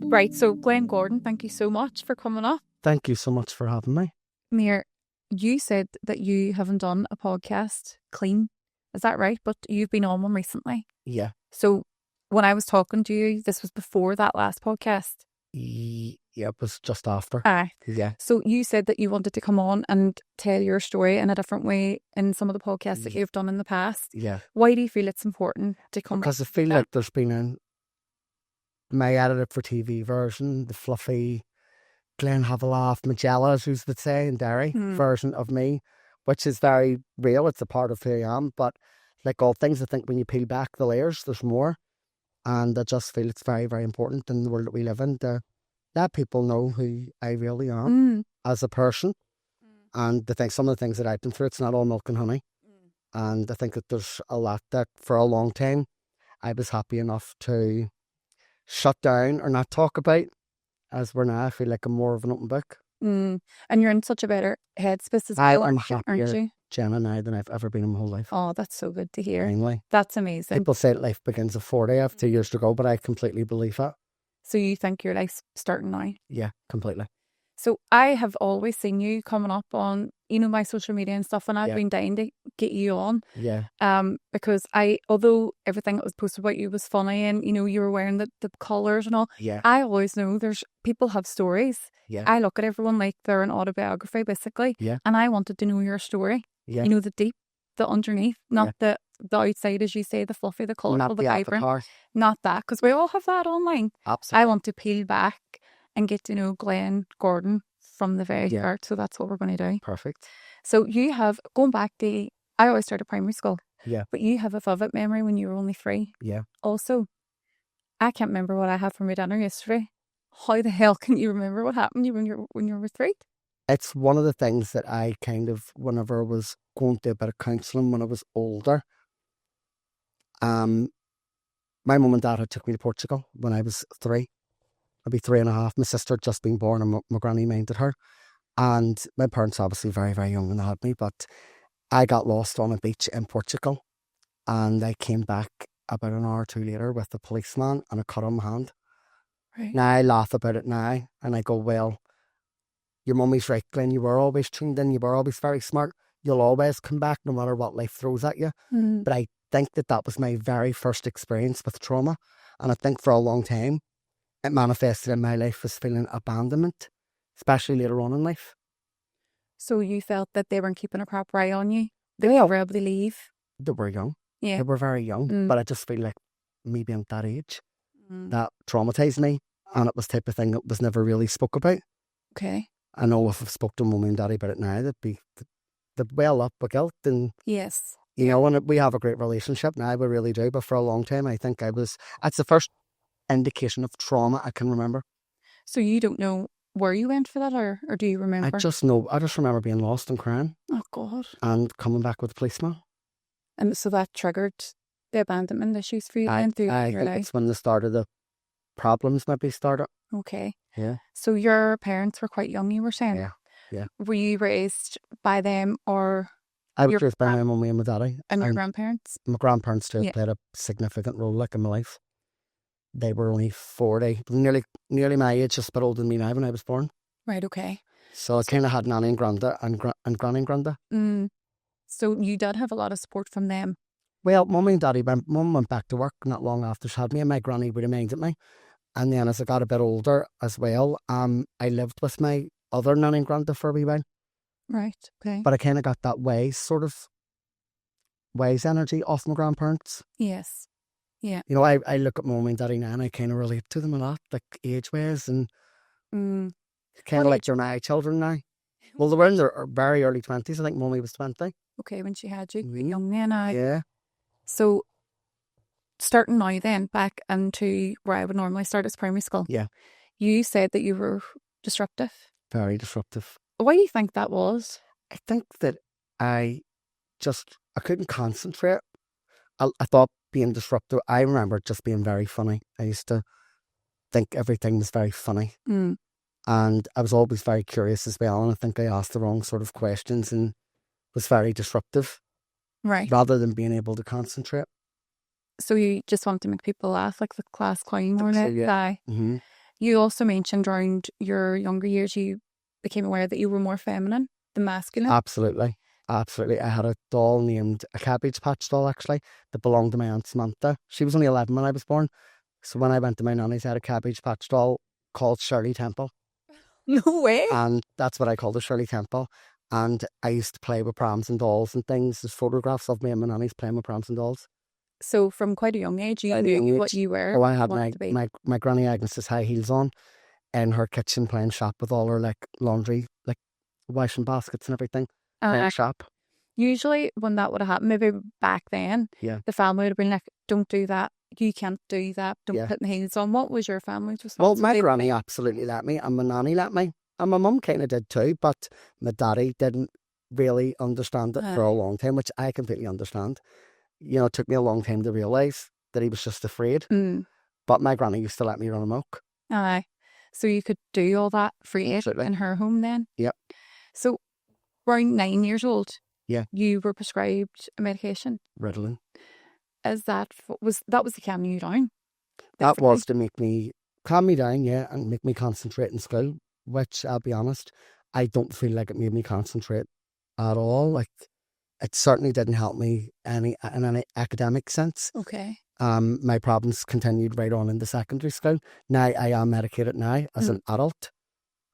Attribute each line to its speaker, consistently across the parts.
Speaker 1: Right, so Glenn Gordan, thank you so much for coming up.
Speaker 2: Thank you so much for having me.
Speaker 1: Mir, you said that you haven't done a podcast clean. Is that right? But you've been on one recently.
Speaker 2: Yeah.
Speaker 1: So when I was talking to you, this was before that last podcast.
Speaker 2: Yeah, it was just after.
Speaker 1: Aye.
Speaker 2: Yeah.
Speaker 1: So you said that you wanted to come on and tell your story in a different way in some of the podcasts that you've done in the past.
Speaker 2: Yeah.
Speaker 1: Why do you feel it's important to come?
Speaker 2: Because I feel like there's been my edited for TV version, the fluffy Glenn Have a Laugh, Magella, as you would say, in Derry version of me, which is very real. It's a part of who I am. But like all things, I think when you peel back the layers, there's more. And I just feel it's very, very important in the world that we live in to let people know who I really am as a person. And I think some of the things that I've been through, it's not all milk and honey. And I think that there's a lot that for a long time I was happy enough to shut down or not talk about. As we're now, I feel like I'm more of an open book.
Speaker 1: And you're in such a better headspace as well,
Speaker 2: I'm
Speaker 1: aren't you?
Speaker 2: happier, Jenna, now than I've ever been in my whole life.
Speaker 1: Oh, that's so good to hear.
Speaker 2: Finally.
Speaker 1: That's amazing.
Speaker 2: People say life begins at 40. I have 2 years to go, but I completely believe that.
Speaker 1: So you think your life's starting now?
Speaker 2: Yeah, completely.
Speaker 1: So I have always seen you coming up on, my social media and stuff, and I've been dying to get you on.
Speaker 2: Yeah.
Speaker 1: Because although everything that was posted about you was funny and, you were wearing the colours and all, I always know people have stories.
Speaker 2: Yeah.
Speaker 1: I look at everyone like they're an autobiography, basically.
Speaker 2: Yeah.
Speaker 1: And I wanted to know your story.
Speaker 2: Yeah.
Speaker 1: The deep, the underneath, not the outside, as you say, the fluffy, the colourful, the vibrant. Not that, because we all have that online.
Speaker 2: Absolutely.
Speaker 1: I want to peel back and get to know Glenn Gordan from the very start. So that's what we're going to do.
Speaker 2: Perfect.
Speaker 1: So you have, going back to, I always started primary school.
Speaker 2: Yeah.
Speaker 1: But you have a vivid memory when you were only 3.
Speaker 2: Yeah.
Speaker 1: Also, I can't remember what I had for my dinner yesterday. How the hell can you remember what happened when you were 3?
Speaker 2: It's one of the things that I kind of, whenever I was going to a bit of counselling when I was older, my mum and dad had took me to Portugal when I was 3. I'd be 3.5. My sister had just been born and my granny minded her. And my parents obviously very, very young when they had me, but I got lost on a beach in Portugal and I came back about an hour or 2 later with a policeman and a cut on my hand.
Speaker 1: Right.
Speaker 2: Now I laugh about it now and I go, well, your mummy's right, Glenn, you were always tuned in, you were always very smart, you'll always come back no matter what life throws at you. But I think that was my very first experience with trauma, and I think for a long time it manifested in my life as feeling abandonment, especially later on in life.
Speaker 1: So you felt that they weren't keeping a proper eye on you? They were able to leave?
Speaker 2: They were young.
Speaker 1: Yeah.
Speaker 2: They were very young, but I just feel like me being at that age, that traumatised me, and it was the type of thing that was never really spoke about.
Speaker 1: Okay.
Speaker 2: I know if I've spoke to mummy and daddy about it now, they'd well up with guilt. And,
Speaker 1: yes.
Speaker 2: And we have a great relationship now, we really do. But for a long time, I think that's the first indication of trauma I can remember.
Speaker 1: So you don't know where you went for that, or do you remember?
Speaker 2: I just remember being lost and crying.
Speaker 1: Oh, God.
Speaker 2: And coming back with a policeman.
Speaker 1: And so that triggered the abandonment issues for you
Speaker 2: I
Speaker 1: through
Speaker 2: think
Speaker 1: your life?
Speaker 2: it's when the start of the problems maybe started.
Speaker 1: Okay.
Speaker 2: Yeah.
Speaker 1: So your parents were quite young, you were saying?
Speaker 2: Yeah.
Speaker 1: Were you raised by them or?
Speaker 2: I was raised by my mummy and my daddy.
Speaker 1: And your grandparents?
Speaker 2: My grandparents too played a significant role in my life. They were only 40, nearly my age, just a bit older than me now when I was born.
Speaker 1: Right, okay.
Speaker 2: So I kind of had nanny and granda and granny and granda.
Speaker 1: So you did have a lot of support from them?
Speaker 2: Well, mummy and daddy, mum went back to work not long after she had me, and my granny reminded me. And then as I got a bit older as well, I lived with my other nanny and granda for a wee while.
Speaker 1: Right, okay.
Speaker 2: But I kind of got that wise energy off my grandparents.
Speaker 1: Yes. Yeah.
Speaker 2: I look at mummy and daddy now and I kind of relate to them a lot, like age-wise, and kind of like they're my children now. Well, they were in their very early 20s. I think mummy was 20.
Speaker 1: Okay, when she had you. Young then.
Speaker 2: Yeah.
Speaker 1: So, starting now then, back into where I would normally start as primary school.
Speaker 2: Yeah.
Speaker 1: You said that you were disruptive.
Speaker 2: Very disruptive.
Speaker 1: Why do you think that was?
Speaker 2: I think that I couldn't concentrate. I thought being disruptive, I remember just being very funny. I used to think everything was very funny. And I was always very curious as well. And I think I asked the wrong sort of questions and was very disruptive.
Speaker 1: Right.
Speaker 2: Rather than being able to concentrate.
Speaker 1: So you just want to make people laugh, like the class clown, more or less?
Speaker 2: Yeah. Mm-hmm.
Speaker 1: You also mentioned around your younger years you became aware that you were more feminine than masculine.
Speaker 2: Absolutely. Absolutely. I had a doll named, a Cabbage Patch doll actually, that belonged to my Aunt Samantha. She was only 11 when I was born. So when I went to my nanny's, I had a Cabbage Patch doll called Shirley Temple.
Speaker 1: No way.
Speaker 2: And that's what I called her, Shirley Temple. And I used to play with prams and dolls and things. There's photographs of me and my nanny's playing with prams and dolls.
Speaker 1: So from quite a young age, you knew what you were.
Speaker 2: Oh, I had my Granny Agnes's high heels on in her kitchen playing shop with all her like laundry, like washing baskets and everything. Playing shop.
Speaker 1: Usually when that would have happened, maybe back then, the family would have been like, don't do that. You can't do that. Don't put the heels on. What was your family's response?
Speaker 2: Well, my granny absolutely let me, and my nanny let me. And my mum kind of did too, but my daddy didn't really understand it for a long time, which I completely understand. You know, it took me a long time to realise that he was just afraid. But my granny used to let me run amok.
Speaker 1: Aye. So you could do all that free in her home then?
Speaker 2: Yep.
Speaker 1: So around 9 years old, you were prescribed a medication?
Speaker 2: Ritalin.
Speaker 1: That was to calm you down?
Speaker 2: That was to make me calm me down, and make me concentrate in school, which I'll be honest, I don't feel like it made me concentrate at all. Like, it certainly didn't help me in any academic sense.
Speaker 1: Okay.
Speaker 2: My problems continued right on into secondary school. Now I am medicated now as an adult,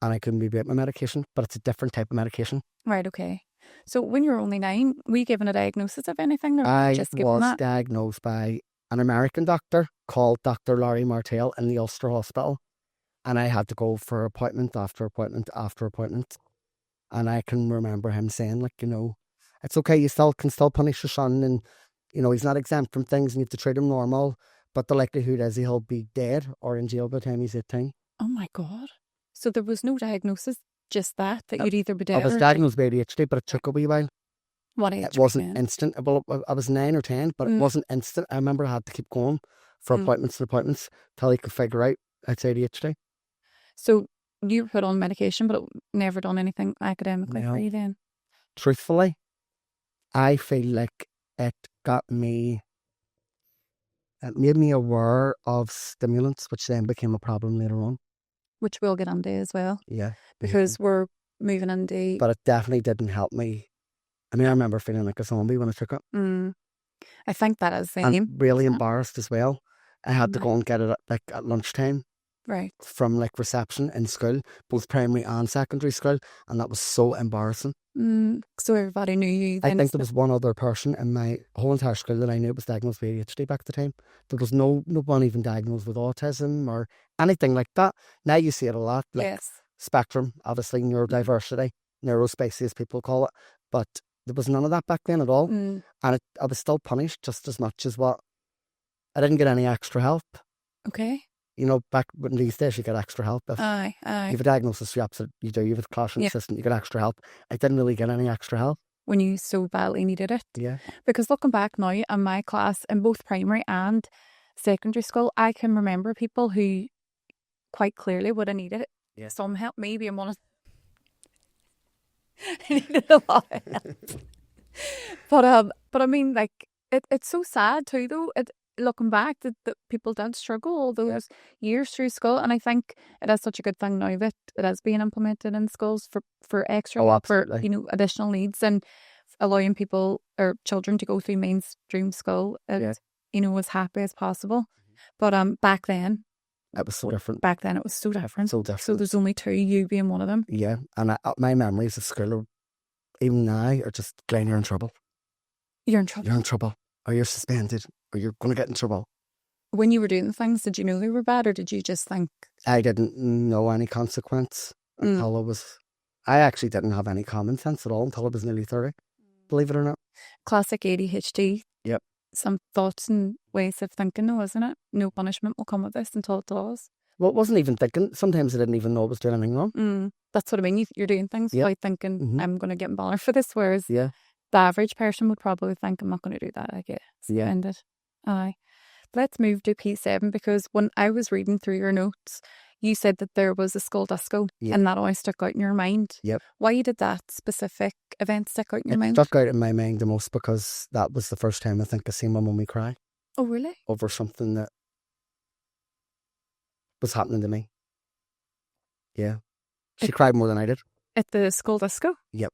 Speaker 2: and I couldn't be about my medication, but it's a different type of medication.
Speaker 1: Right, okay. So when you were only 9, were you given a diagnosis of anything? Or
Speaker 2: I
Speaker 1: just given
Speaker 2: was diagnosed by an American doctor called Dr. Larry Martell in the Ulster Hospital, and I had to go for appointment after appointment after appointment. And I can remember him saying, like, you know, it's okay, you can still punish your son, and, you know, he's not exempt from things and you have to treat him normal, but the likelihood is he'll be dead or in jail by the time he's 18.
Speaker 1: Oh my God. So there was no diagnosis, just that you'd either be dead
Speaker 2: I was diagnosed with ADHD, but it took a wee while.
Speaker 1: What age?
Speaker 2: It wasn't instant. Well, I was 9 or 10, but it wasn't instant. I remember I had to keep going for appointments and appointments till he could figure out it's ADHD.
Speaker 1: So you were put on medication, but it never done anything academically for you then?
Speaker 2: Truthfully, I feel like it made me aware of stimulants, which then became a problem later on.
Speaker 1: Which we'll get into as well.
Speaker 2: Yeah.
Speaker 1: Because we're moving into...
Speaker 2: But it definitely didn't help me. I mean, I remember feeling like a zombie when I took it.
Speaker 1: I think that is the
Speaker 2: and
Speaker 1: name.
Speaker 2: Really embarrassed as well. I had to go and get it at lunchtime.
Speaker 1: Right.
Speaker 2: From reception in school, both primary and secondary school, and that was so embarrassing.
Speaker 1: So everybody knew you then?
Speaker 2: I think there was one other person in my whole entire school that I knew was diagnosed with ADHD back at the time. There was no one even diagnosed with autism or anything like that. Now you see it a lot, like spectrum, obviously neurodiversity, neurospicy as people call it, but there was none of that back then at all. And I was still punished just as much as what I didn't get any extra help.
Speaker 1: Okay.
Speaker 2: You know, back when these days you get extra help. If
Speaker 1: aye.
Speaker 2: you have a diagnosis, you do. You have a classroom assistant, you get extra help. I didn't really get any extra help.
Speaker 1: When you so badly needed it.
Speaker 2: Yeah.
Speaker 1: Because looking back now in my class, in both primary and secondary school, I can remember people who quite clearly would have needed some help. Maybe I'm honest. I needed a lot of help. But I mean, like, it's so sad too, though. Looking back, that people did struggle all those years through school, and I think it is such a good thing now that it is being implemented in schools for extra help, for additional needs, and allowing people or children to go through mainstream school as as happy as possible. But back then,
Speaker 2: it was so different.
Speaker 1: Back then, it was so different.
Speaker 2: So different.
Speaker 1: So there's only 2, you being one of them.
Speaker 2: Yeah, and my memories of school, even now, are just, Glenn, you're in trouble.
Speaker 1: You're in trouble.
Speaker 2: You're in trouble, or you're suspended, or you're going to get in trouble.
Speaker 1: When you were doing things, did you know they were bad, or did you just think?
Speaker 2: I didn't know any consequence until I actually didn't have any common sense at all until I was nearly 30, believe it or not.
Speaker 1: Classic ADHD.
Speaker 2: Yep.
Speaker 1: Some thoughts and ways of thinking though, isn't it? No punishment will come with this until it does.
Speaker 2: Well, it wasn't even thinking. Sometimes I didn't even know I was doing anything wrong.
Speaker 1: That's what I mean. You're doing things without thinking, I'm going to get bothered for this, whereas the average person would probably think, I'm not going to do that. I get suspended. Aye. Let's move to P7, because when I was reading through your notes, you said that there was a school disco and that always stuck out in your mind.
Speaker 2: Yep.
Speaker 1: Why did that specific event stick out in your mind?
Speaker 2: It stuck out in my mind the most because that was the first time I think I seen my mummy cry.
Speaker 1: Oh, really?
Speaker 2: Over something that was happening to me. Yeah. She cried more than I did.
Speaker 1: At the school disco?
Speaker 2: Yep.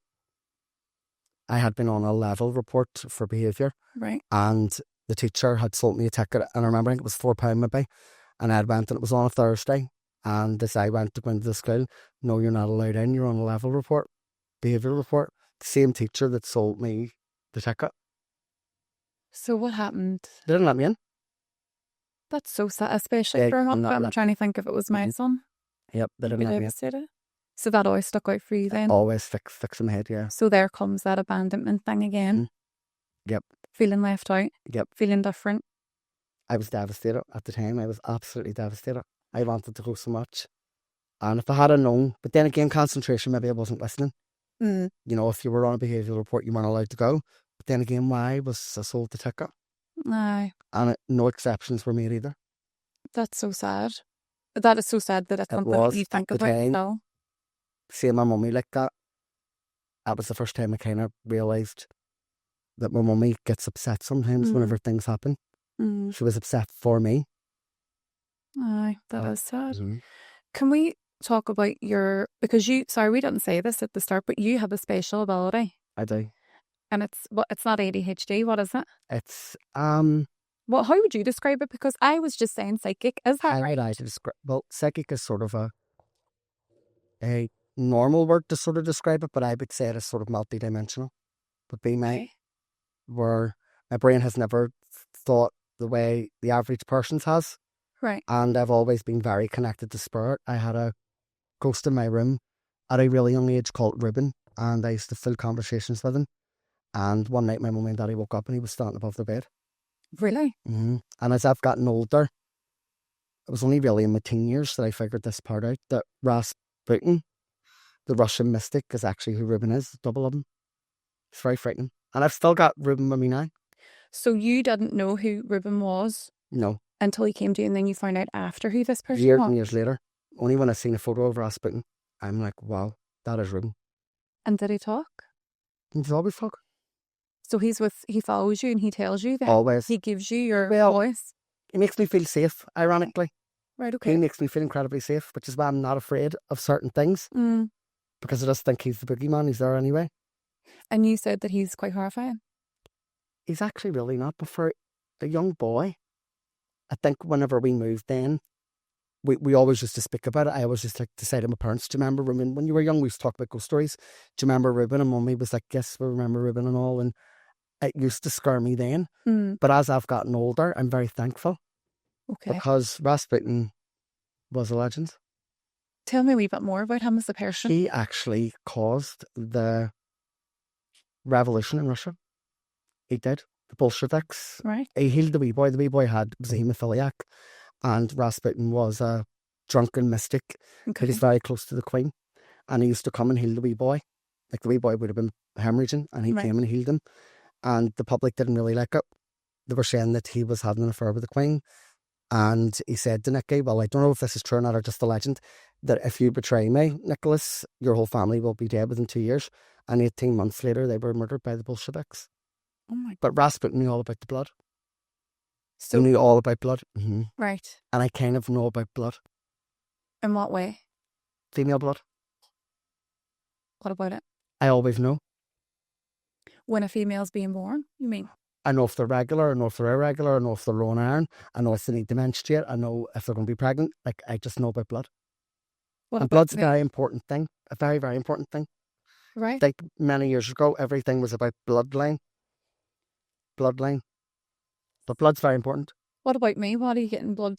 Speaker 2: I had been on a level report for behaviour.
Speaker 1: Right.
Speaker 2: And the teacher had sold me a ticket, and I remember it was £4 maybe. And I went, and it was on a Thursday. And this I went to go into the school. No, you're not allowed in. You're on a level report, behaviour report. The same teacher that sold me the ticket.
Speaker 1: So what happened?
Speaker 2: They didn't let me in.
Speaker 1: That's so sad, especially
Speaker 2: Yeah,
Speaker 1: for
Speaker 2: I'm
Speaker 1: him.
Speaker 2: not
Speaker 1: I'm
Speaker 2: let-
Speaker 1: trying to think if it was my son.
Speaker 2: Yep, they
Speaker 1: I'd
Speaker 2: didn't
Speaker 1: be
Speaker 2: let me in.
Speaker 1: devastated. So that always stuck out for you then?
Speaker 2: Always fix in my head, yeah.
Speaker 1: So there comes that abandonment thing again.
Speaker 2: Yep.
Speaker 1: Feeling left out.
Speaker 2: Yep.
Speaker 1: Feeling different.
Speaker 2: I was devastated at the time. I was absolutely devastated. I wanted to go so much. And if I had known, but then again, concentration, maybe I wasn't listening.
Speaker 1: Mm.
Speaker 2: You know, if you were on a behavioural report, you weren't allowed to go. But then again, why was I sold the ticket?
Speaker 1: Aye.
Speaker 2: And no exceptions were made either.
Speaker 1: That's so sad. That is so sad that it's
Speaker 2: It
Speaker 1: something
Speaker 2: was
Speaker 1: that you think
Speaker 2: at the
Speaker 1: about
Speaker 2: time.
Speaker 1: still.
Speaker 2: Seeing my mummy like that, that was the first time I kind of realised that my mummy gets upset sometimes whenever things happen.
Speaker 1: Mm.
Speaker 2: She was upset for me.
Speaker 1: Aye, that is sad.
Speaker 2: Mm-hmm.
Speaker 1: Can we talk about because sorry, we didn't say this at the start, but you have a special ability.
Speaker 2: I do.
Speaker 1: And it's not ADHD, what is it?
Speaker 2: It's,
Speaker 1: Well, how would you describe it? Because I was just saying psychic. Is that right?
Speaker 2: I to describe. Well, psychic is sort of a normal word to sort of describe it, but I would say it is sort of multidimensional. Would be where my brain has never thought the way the average person's has.
Speaker 1: Right.
Speaker 2: And I've always been very connected to spirit. I had a ghost in my room at a really young age called Ruben, and I used to fill conversations with him. And one night my mum and daddy woke up and he was standing above their bed.
Speaker 1: Really?
Speaker 2: Mm-hmm. And as I've gotten older, it was only really in my teen years that I figured this part out, that Rasputin, the Russian mystic, is actually who Ruben is, double of him. It's very frightening. And I've still got Ruben with me now.
Speaker 1: So you didn't know who Ruben was?
Speaker 2: No.
Speaker 1: Until he came to you, and then you found out after who this person
Speaker 2: Years
Speaker 1: was?
Speaker 2: and years later. Only when I seen a photo of Rasputin, I'm like, wow, that is Ruben.
Speaker 1: And did he talk?
Speaker 2: He's always talk.
Speaker 1: So he follows you and he tells you that?
Speaker 2: Always.
Speaker 1: He gives you your
Speaker 2: Well,
Speaker 1: voice?
Speaker 2: He makes me feel safe, ironically.
Speaker 1: Right, okay.
Speaker 2: He makes me feel incredibly safe, which is why I'm not afraid of certain things.
Speaker 1: Mm.
Speaker 2: Because I just think he's the boogeyman. He's there anyway.
Speaker 1: And you said that he's quite horrifying?
Speaker 2: He's actually really not. But for a young boy, I think whenever we moved in, we always used to speak about it. I always just like to say to my parents, do you remember Ruben? When you were young, we used to talk about ghost stories. Do you remember Ruben? And Mummy was like, yes, we remember Ruben and all. And it used to scare me then.
Speaker 1: Mm.
Speaker 2: But as I've gotten older, I'm very thankful.
Speaker 1: Okay.
Speaker 2: Because Rasputin was a legend.
Speaker 1: Tell me a wee bit more about him as a person.
Speaker 2: He actually caused the revolution in Russia. He did. The Bolsheviks.
Speaker 1: Right.
Speaker 2: He healed the wee boy. The wee boy was a haemophiliac. And Rasputin was a drunken mystic.
Speaker 1: Okay.
Speaker 2: He's very close to the Queen. And he used to come and heal the wee boy. Like the wee boy would have been hemorrhaging and he came and healed him. And the public didn't really like it. They were saying that he was having an affair with the Queen. And he said to Nicky, well, I don't know if this is true or not or just a legend, that if you betray me, Nicholas, your whole family will be dead within 2 years. And 18 months later, they were murdered by the Bolsheviks.
Speaker 1: Oh my God.
Speaker 2: But Rasputin knew all about the blood.
Speaker 1: So,
Speaker 2: he knew all about blood. Mm-hmm.
Speaker 1: Right.
Speaker 2: And I kind of know about blood.
Speaker 1: In what way?
Speaker 2: Female blood.
Speaker 1: What about it?
Speaker 2: I always know.
Speaker 1: When a female's being born, you mean?
Speaker 2: I know if they're regular, I know if they're irregular, I know if they're low in iron, I know if they need to menstruate, I know if they're going to be pregnant. Like, I just know about blood.
Speaker 1: What
Speaker 2: and
Speaker 1: about
Speaker 2: blood's a very important thing. A very, very important thing.
Speaker 1: Right.
Speaker 2: Like, many years ago, everything was about bloodline. Bloodline. But blood's very important.
Speaker 1: What about me? What are you getting blood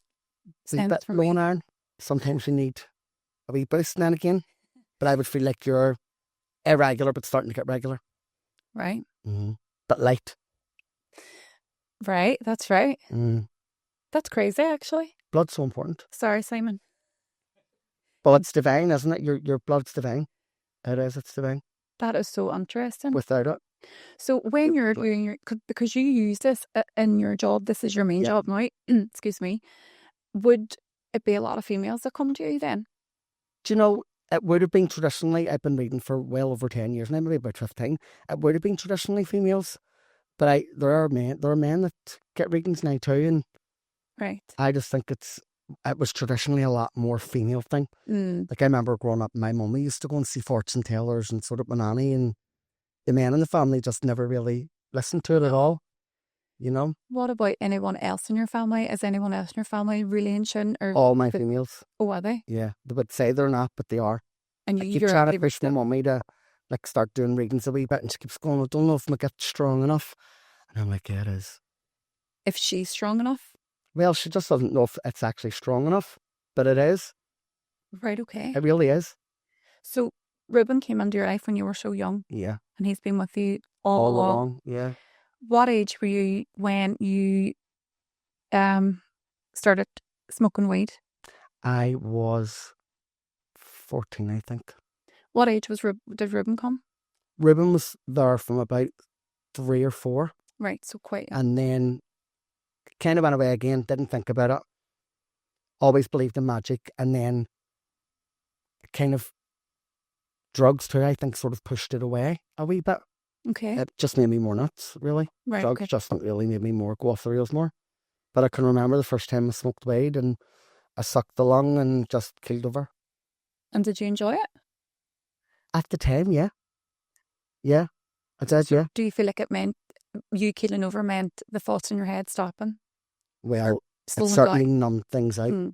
Speaker 1: sent from
Speaker 2: low
Speaker 1: me?
Speaker 2: in iron. Sometimes you need a wee boost now and again. But I would feel like you're irregular, but starting to get regular.
Speaker 1: Right.
Speaker 2: Mm-hmm. But light.
Speaker 1: Right, that's right.
Speaker 2: Mm.
Speaker 1: That's crazy, actually.
Speaker 2: Blood's so important.
Speaker 1: Sorry, Simon.
Speaker 2: Well, it's divine, isn't it? Your blood's divine. It is, it's divine.
Speaker 1: That is so interesting.
Speaker 2: Without it.
Speaker 1: So when you're doing because you use this in your job, this is your main job now, excuse me, would it be a lot of females that come to you then?
Speaker 2: Do you know, it would have been traditionally, I've been reading for well over 10 years now, maybe about 15. It would have been traditionally females. But there are men that get readings now too, and
Speaker 1: right.
Speaker 2: I just think it's it was traditionally a lot more female thing. Like I remember growing up, my mummy used to go and see fortune tellers and sort of my nanny, and the men in the family just never really listened to it at all. You know,
Speaker 1: What about anyone else in your family? Is anyone else in your family really in tune? Or
Speaker 2: all my females.
Speaker 1: oh, are they?
Speaker 2: Yeah, they would say they're not, but they are.
Speaker 1: And
Speaker 2: I
Speaker 1: you,
Speaker 2: keep
Speaker 1: you're
Speaker 2: trying to
Speaker 1: actively
Speaker 2: push my mummy to like start doing readings a wee bit, and she keeps going, I don't know if I get strong enough. And I'm like, yeah, it is.
Speaker 1: if she's strong enough.
Speaker 2: Well, she just doesn't know if it's actually strong enough, but it is.
Speaker 1: Right, okay.
Speaker 2: It really is.
Speaker 1: So Ruben came into your life when you were so young,
Speaker 2: Yeah,
Speaker 1: and he's been with you all
Speaker 2: all
Speaker 1: along.
Speaker 2: along. Yeah.
Speaker 1: What age were you when you started smoking weed?
Speaker 2: I was 14, I think.
Speaker 1: What age was did Ruben come?
Speaker 2: Ruben was there from about 3 or 4,
Speaker 1: Right, so quite young.
Speaker 2: and then kind of went away again, didn't think about it. Always believed in magic, and then kind of drugs too, I think, sort of pushed it away a wee bit.
Speaker 1: Okay.
Speaker 2: It just made me more nuts, really.
Speaker 1: Right,
Speaker 2: Drugs
Speaker 1: okay.
Speaker 2: just really made me more go off the rails more. But I can remember the first time I smoked weed and I sucked the lung and just killed over.
Speaker 1: And did you enjoy it?
Speaker 2: At the time, yeah. Yeah, I did, yeah.
Speaker 1: Do you feel like it meant you killing over meant the thoughts in your head stopping?
Speaker 2: Well, it
Speaker 1: Slowing
Speaker 2: certainly
Speaker 1: down?
Speaker 2: numbed things out.
Speaker 1: Mm.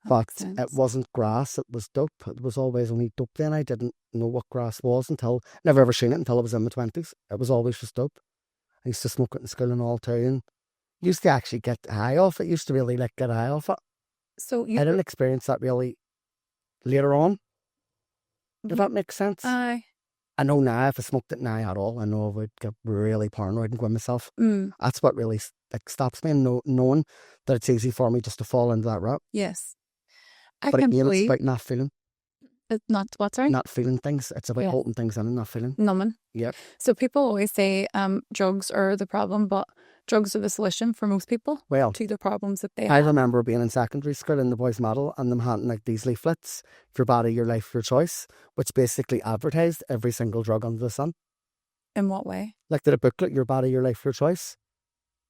Speaker 1: That
Speaker 2: But
Speaker 1: makes sense.
Speaker 2: it wasn't grass, it was dope. It was always only dope then. I didn't know what grass was never ever seen it until I was in my 20s. It was always just dope. I used to smoke it in school and all too, and used to actually get high off it. Used to really like get high off it.
Speaker 1: So
Speaker 2: I
Speaker 1: you
Speaker 2: didn't experience that really later on. Does that make sense?
Speaker 1: Aye.
Speaker 2: I know now if I smoked it now at all, I know I would get really paranoid and go in myself.
Speaker 1: Mm.
Speaker 2: That's what really stops me, and knowing that it's easy for me just to fall into that rut.
Speaker 1: Yes. I
Speaker 2: But
Speaker 1: can't
Speaker 2: again, it's
Speaker 1: believe
Speaker 2: about not feeling.
Speaker 1: it's not what, sorry?
Speaker 2: Not feeling things. It's about
Speaker 1: Yeah.
Speaker 2: holding things in and not feeling.
Speaker 1: Numbing.
Speaker 2: Yep.
Speaker 1: So people always say drugs are the problem, but drugs are the solution for most people
Speaker 2: Well,
Speaker 1: to the problems that they
Speaker 2: I
Speaker 1: have.
Speaker 2: remember being in secondary school in the boys' model and them handing like these leaflets, your body, your life, your choice, which basically advertised every single drug under the sun.
Speaker 1: In what way?
Speaker 2: Like a booklet, your body, your life, your choice.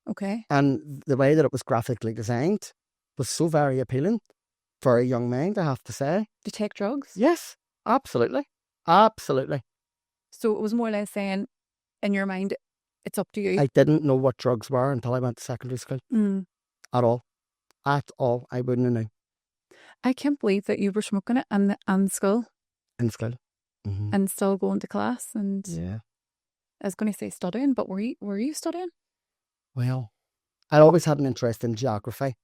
Speaker 1: Okay.
Speaker 2: And the way that it was graphically designed was so very appealing for a young mind, I have to say.
Speaker 1: To take drugs?
Speaker 2: Yes, absolutely. Absolutely.
Speaker 1: So it was more or less saying, in your mind, it's up to you.
Speaker 2: I didn't know what drugs were until I went to secondary school. At all. At all. I wouldn't have known.
Speaker 1: I can't believe that you were smoking it in school
Speaker 2: In school. Mm-hmm.
Speaker 1: and still going to class. And
Speaker 2: Yeah.
Speaker 1: I was going to say studying, but were you studying?
Speaker 2: Well, I always had an interest in geography,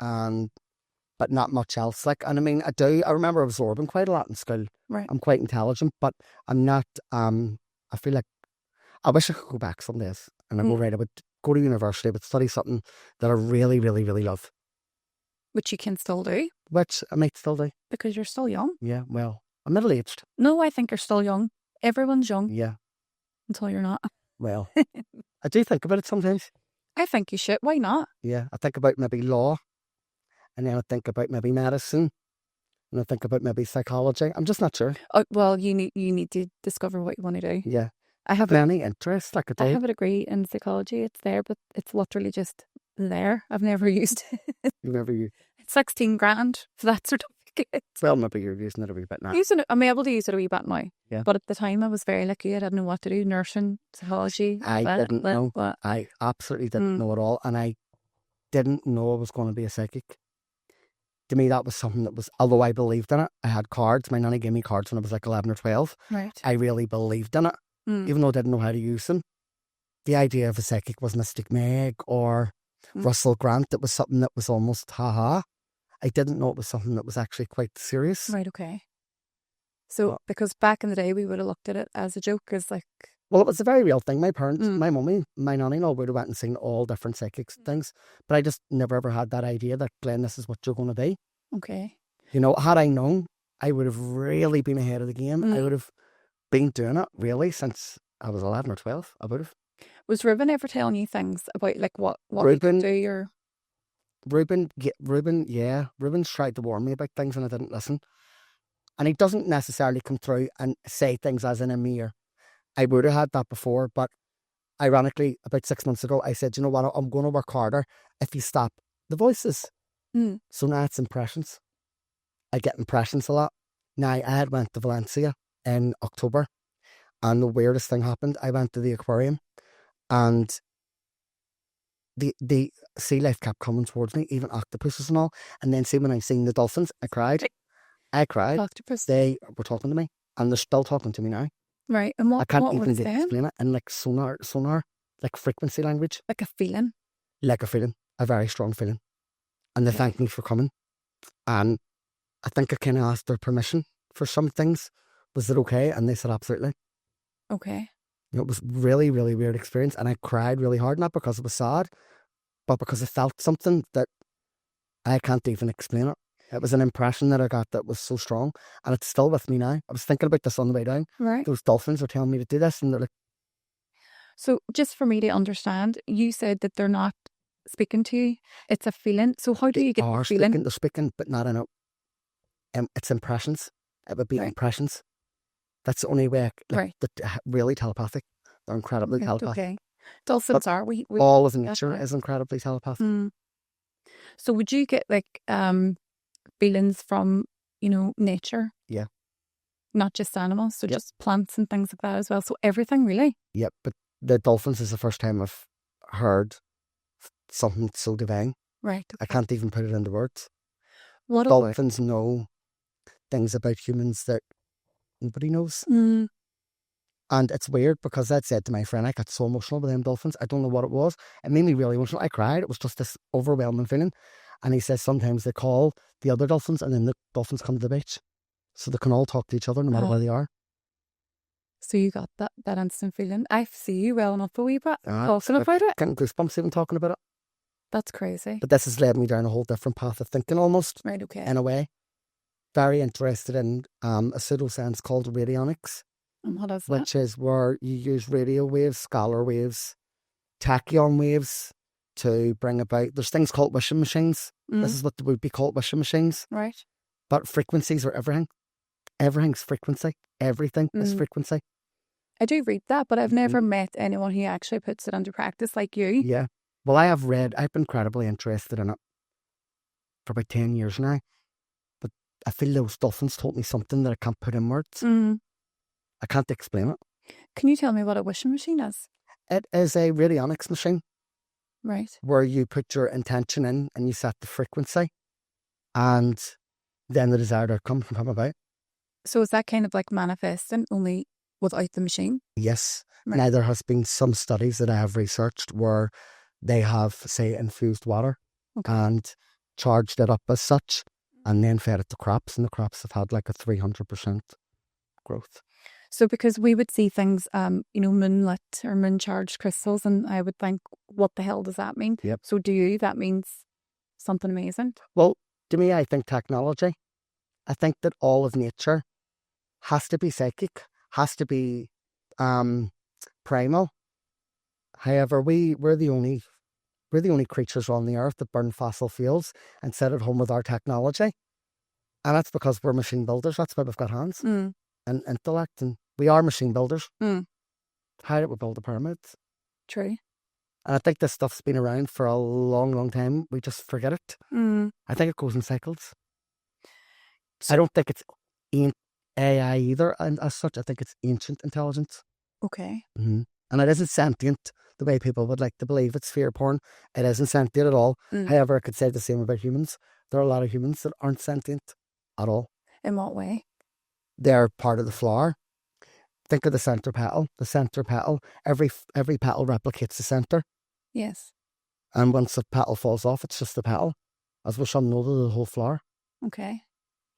Speaker 2: but not much else. And I mean, I remember absorbing quite a lot in school.
Speaker 1: Right.
Speaker 2: I'm quite intelligent, but I'm not, I feel like, I wish I could go back some days and I would go to university, but study something that I really, really, really love.
Speaker 1: Which you can still do.
Speaker 2: Which I might still do.
Speaker 1: Because you're still young.
Speaker 2: Yeah, well, I'm middle-aged.
Speaker 1: No, I think you're still young. Everyone's young.
Speaker 2: Yeah.
Speaker 1: Until you're not.
Speaker 2: Well, I do think about it sometimes.
Speaker 1: I think you should. Why not?
Speaker 2: Yeah, I think about maybe law, and then I think about maybe medicine, and I think about maybe psychology. I'm just not sure.
Speaker 1: Oh, well, you need to discover what you want to do.
Speaker 2: Yeah.
Speaker 1: I have
Speaker 2: any interest, like
Speaker 1: I have a degree in psychology. It's there, but it's literally just there. I've never used it.
Speaker 2: You never use.
Speaker 1: It's 16 grand for that certificate.
Speaker 2: Well, maybe you're using it a wee bit now.
Speaker 1: I'm able to use it a wee bit now.
Speaker 2: Yeah.
Speaker 1: But at the time, I was very lucky. I didn't know what to do. Nursing, psychology.
Speaker 2: I didn't know.
Speaker 1: What?
Speaker 2: I absolutely didn't know at all, and I didn't know I was going to be a psychic. To me, that was something that was, although I believed in it, I had cards. My nanny gave me cards when I was like 11 or 12.
Speaker 1: Right.
Speaker 2: I really believed in it, even though I didn't know how to use them. The idea of a psychic was Mystic Meg or Russell Grant. It was something that was almost ha-ha. I didn't know it was something that was actually quite serious.
Speaker 1: Right, okay. So, because back in the day, we would have looked at it as a joke, as like...
Speaker 2: Well, it was a very real thing. My parents, my mummy, my nanny and all would have went and seen all different psychics and things. But I just never ever had that idea that, Glenn, this is what you're going to be.
Speaker 1: Okay.
Speaker 2: You know, had I known, I would have really been ahead of the game. I would have been doing it, really, since I was 11 or 12. I would have.
Speaker 1: Was Ruben ever telling you things about, like, what you could do, or...
Speaker 2: Ruben's tried to warn me about things and I didn't listen. And he doesn't necessarily come through and say things as in a mirror. I would have had that before, but ironically, about 6 months ago, I said, you know what, I'm going to work harder if you stop the voices.
Speaker 1: Mm.
Speaker 2: So now it's impressions. I get impressions a lot. Now, I had went to Valencia in October, and the weirdest thing happened. I went to the aquarium, and the sea life kept coming towards me, even octopuses and all. And then see, when I seen the dolphins, I cried. I cried.
Speaker 1: Octopus.
Speaker 2: They were talking to me, and they're still talking to me now.
Speaker 1: Right. And
Speaker 2: I can't
Speaker 1: what
Speaker 2: even
Speaker 1: was them?
Speaker 2: explain it. And like sonar, like frequency language,
Speaker 1: Like a feeling.
Speaker 2: like a feeling, a very strong feeling. And they thanked me for coming. And I think I kind of asked their permission for some things. Was it okay? And they said absolutely.
Speaker 1: Okay.
Speaker 2: It was really, really weird experience, and I cried really hard, not because it was sad, but because I felt something that I can't even explain it. It was an impression that I got that was so strong, and it's still with me now. I was thinking about this on the way down.
Speaker 1: Right.
Speaker 2: Those dolphins are telling me to do this, and they're like,
Speaker 1: So just for me to understand, you said that they're not speaking to you. It's a feeling. So how do you get the feeling?
Speaker 2: they're speaking, but not in a. It's impressions. It would be
Speaker 1: Right.
Speaker 2: impressions. That's the only way.
Speaker 1: Right.
Speaker 2: Really telepathic. They're incredibly telepathic.
Speaker 1: Okay. Dolphins are. We
Speaker 2: All of
Speaker 1: get
Speaker 2: nature
Speaker 1: that.
Speaker 2: is incredibly telepathic.
Speaker 1: Mm. So would you get like feelings from, nature?
Speaker 2: Yeah.
Speaker 1: Not just animals, so
Speaker 2: Yep.
Speaker 1: just plants and things like that as well. So everything really.
Speaker 2: Yep, but the dolphins is the first time I've heard something so divine.
Speaker 1: Right.
Speaker 2: I can't even put it into words.
Speaker 1: What about?
Speaker 2: Dolphins know things about humans that nobody knows.
Speaker 1: Mm.
Speaker 2: And it's weird because I'd said to my friend, I got so emotional with them dolphins. I don't know what it was. It made me really emotional. I cried. It was just this overwhelming feeling. And he says sometimes they call the other dolphins, and then the dolphins come to the beach. So they can all talk to each other no matter where they are.
Speaker 1: So you got that instant feeling. I see you well enough a wee bit talking
Speaker 2: It's
Speaker 1: about it.
Speaker 2: getting goosebumps even talking about it.
Speaker 1: That's crazy.
Speaker 2: But this has led me down a whole different path of thinking almost,
Speaker 1: Right, okay.
Speaker 2: in a way. Very interested in a pseudoscience called radionics,
Speaker 1: And what is that?
Speaker 2: which is where you use radio waves, scalar waves, tachyon waves to bring about. There's things called wishing machines. This is what they would be called, wishing machines.
Speaker 1: Right.
Speaker 2: But frequencies are everything. Everything's frequency. Everything is frequency.
Speaker 1: I do read that, but I've never met anyone who actually puts it into practice like you.
Speaker 2: Yeah. Well, I've been incredibly interested in it for about 10 years now. But I feel those dolphins told me something that I can't put in words. I can't explain it.
Speaker 1: Can you tell me what a wishing machine is?
Speaker 2: It is a radionics machine.
Speaker 1: Right.
Speaker 2: Where you put your intention in and you set the frequency, and then the desired outcome can come about.
Speaker 1: So is that kind of like manifesting only without the machine?
Speaker 2: Yes.
Speaker 1: Right.
Speaker 2: Now, there has been some studies that I have researched where they have, say, infused water and charged it up as such, and then fed it to crops, and the crops have had like a 300% growth.
Speaker 1: So because we would see things, moonlit or moon-charged crystals, and I would think, what the hell does that mean?
Speaker 2: Yep.
Speaker 1: So do you? That means something amazing?
Speaker 2: Well, to me, I think technology. I think that all of nature has to be psychic, has to be primal. However, we're the only creatures on the earth that burn fossil fuels and sit at home with our technology. And that's because we're machine builders. That's why we've got hands and intellect, and we are machine builders. How did we build the pyramids?
Speaker 1: True.
Speaker 2: And I think this stuff's been around for a long, long time. We just forget it. I think it goes in cycles. I don't think it's AI either, and as such, I think it's ancient intelligence.
Speaker 1: Okay.
Speaker 2: And it isn't sentient the way people would like to believe. It's fear porn. It isn't sentient at all. However, I could say the same about humans. There are a lot of humans that aren't sentient at all.
Speaker 1: In what way?
Speaker 2: They're part of the flower. Think of the center petal. The center petal, every petal replicates the center.
Speaker 1: Yes.
Speaker 2: And once the petal falls off, it's just the petal. As we shall know, the whole flower.
Speaker 1: Okay.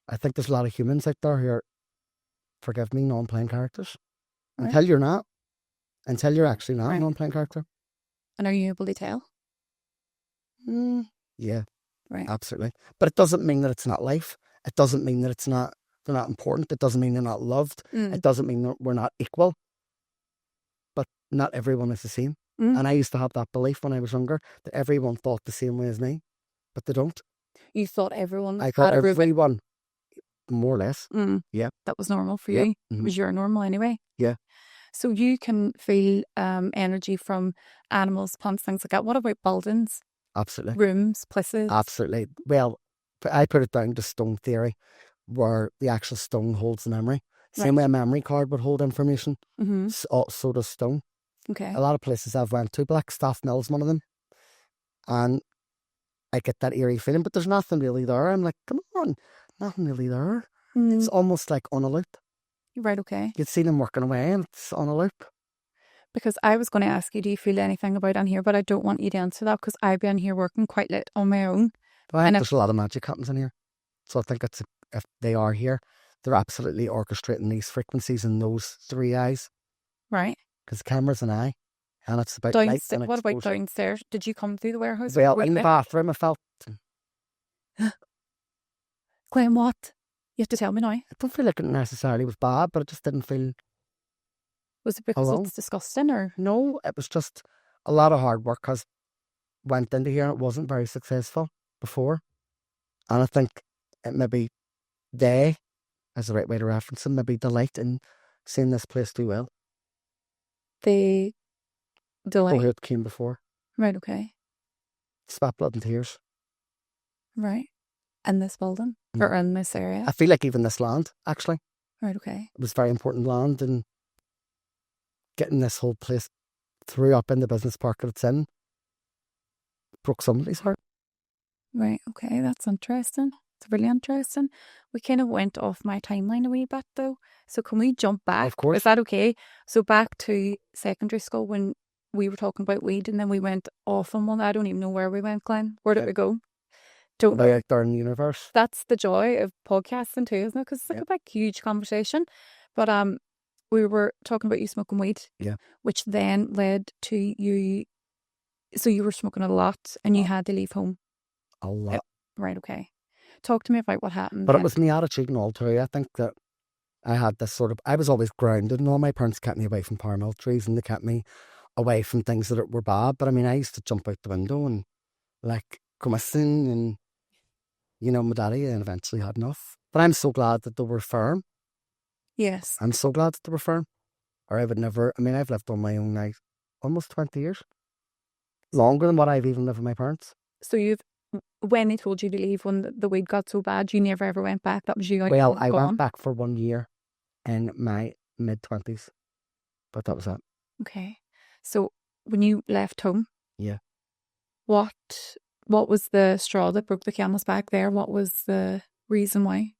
Speaker 2: I think there's a lot of humans out there who are, forgive me, non-playing characters.
Speaker 1: Right.
Speaker 2: Until you're not. Until you're actually not
Speaker 1: Right.
Speaker 2: a non-playing character.
Speaker 1: And are you able to tell?
Speaker 2: Yeah.
Speaker 1: Right.
Speaker 2: Absolutely. But it doesn't mean that it's not life. It doesn't mean that they're not important. It doesn't mean they're not loved. It doesn't mean that we're not equal. But not everyone is the same. And I used to have that belief when I was younger that everyone thought the same way as me. But they don't.
Speaker 1: You thought everyone
Speaker 2: I thought
Speaker 1: had
Speaker 2: everyone, more or less. Yeah.
Speaker 1: that was normal for
Speaker 2: Yeah.
Speaker 1: you. It was your normal anyway.
Speaker 2: Yeah.
Speaker 1: So you can feel energy from animals, plants, things like that. What about buildings?
Speaker 2: Absolutely.
Speaker 1: rooms, places.
Speaker 2: Absolutely. Well, I put it down to stone theory, where the actual stone holds the memory. Same way a memory card would hold information, so does stone.
Speaker 1: Okay.
Speaker 2: A lot of places I've went to, Blackstaff Mill's one of them, and I get that eerie feeling, but there's nothing really there. I'm like, come on, nothing really there. It's almost like on a loop.
Speaker 1: Right, okay.
Speaker 2: You'd see them working away and it's on a loop.
Speaker 1: Because I was going to ask you, do you feel anything about on here? But I don't want you to answer that because I've been here working quite late on my own.
Speaker 2: But I think there's a lot of magic happens in here. So I think if they are here, they're absolutely orchestrating these frequencies in those three eyes.
Speaker 1: Right.
Speaker 2: Because the camera's an eye. And it's about light and
Speaker 1: What about
Speaker 2: exposure.
Speaker 1: downstairs? Did you come through the warehouse?
Speaker 2: Well, in the bathroom, I felt...
Speaker 1: Glenn, what? You have to tell me now.
Speaker 2: I don't feel like it necessarily was bad, but I just didn't feel...
Speaker 1: Was it because it's disgusting or...?
Speaker 2: No, it was just a lot of hard work because went into here and it wasn't very successful before. And I think it maybe they, as the right way to reference them, maybe delight in seeing this place do well.
Speaker 1: They delight?
Speaker 2: Oh, it came before.
Speaker 1: Right, okay.
Speaker 2: Spat blood and tears.
Speaker 1: Right. In this building? Or in this area?
Speaker 2: I feel like even this land, actually.
Speaker 1: Right, okay.
Speaker 2: It was very important land, and getting this whole place threw up in the business park that it's in broke somebody's heart.
Speaker 1: Right, okay, that's interesting. It's really interesting. We kind of went off my timeline a wee bit though. So can we jump back?
Speaker 2: Of course.
Speaker 1: Is that okay? So back to secondary school when we were talking about weed and then we went off on one. I don't even know where we went, Glenn. Where did we go? Don't
Speaker 2: Way out there in the universe.
Speaker 1: That's the joy of podcasting too, isn't it? Because it's like a big, huge conversation. But we were talking about you smoking weed.
Speaker 2: Yeah.
Speaker 1: Which then led to you. So you were smoking a lot and you had to leave home.
Speaker 2: A lot.
Speaker 1: Right, okay. Talk to me about what happened.
Speaker 2: But it was my attitude and all too. I think that I had this sort of... I was always grounded, and all my parents kept me away from paramilitaries and they kept me away from things that were bad. But I mean, I used to jump out the window and like go missing, and you know, my daddy then eventually had enough. But I'm so glad that they were firm.
Speaker 1: Yes.
Speaker 2: I'm so glad that they were firm. Or I would never... I mean, I've lived on my own now almost 20 years. Longer than what I've even lived with my parents.
Speaker 1: So when they told you to leave, when the weed got so bad, you never ever went back? That was you?
Speaker 2: Well, I went back for 1 year in my mid-20s. But that was it.
Speaker 1: Okay. So when you left home...
Speaker 2: Yeah.
Speaker 1: What was the straw that broke the camel's back there? What was the reason why?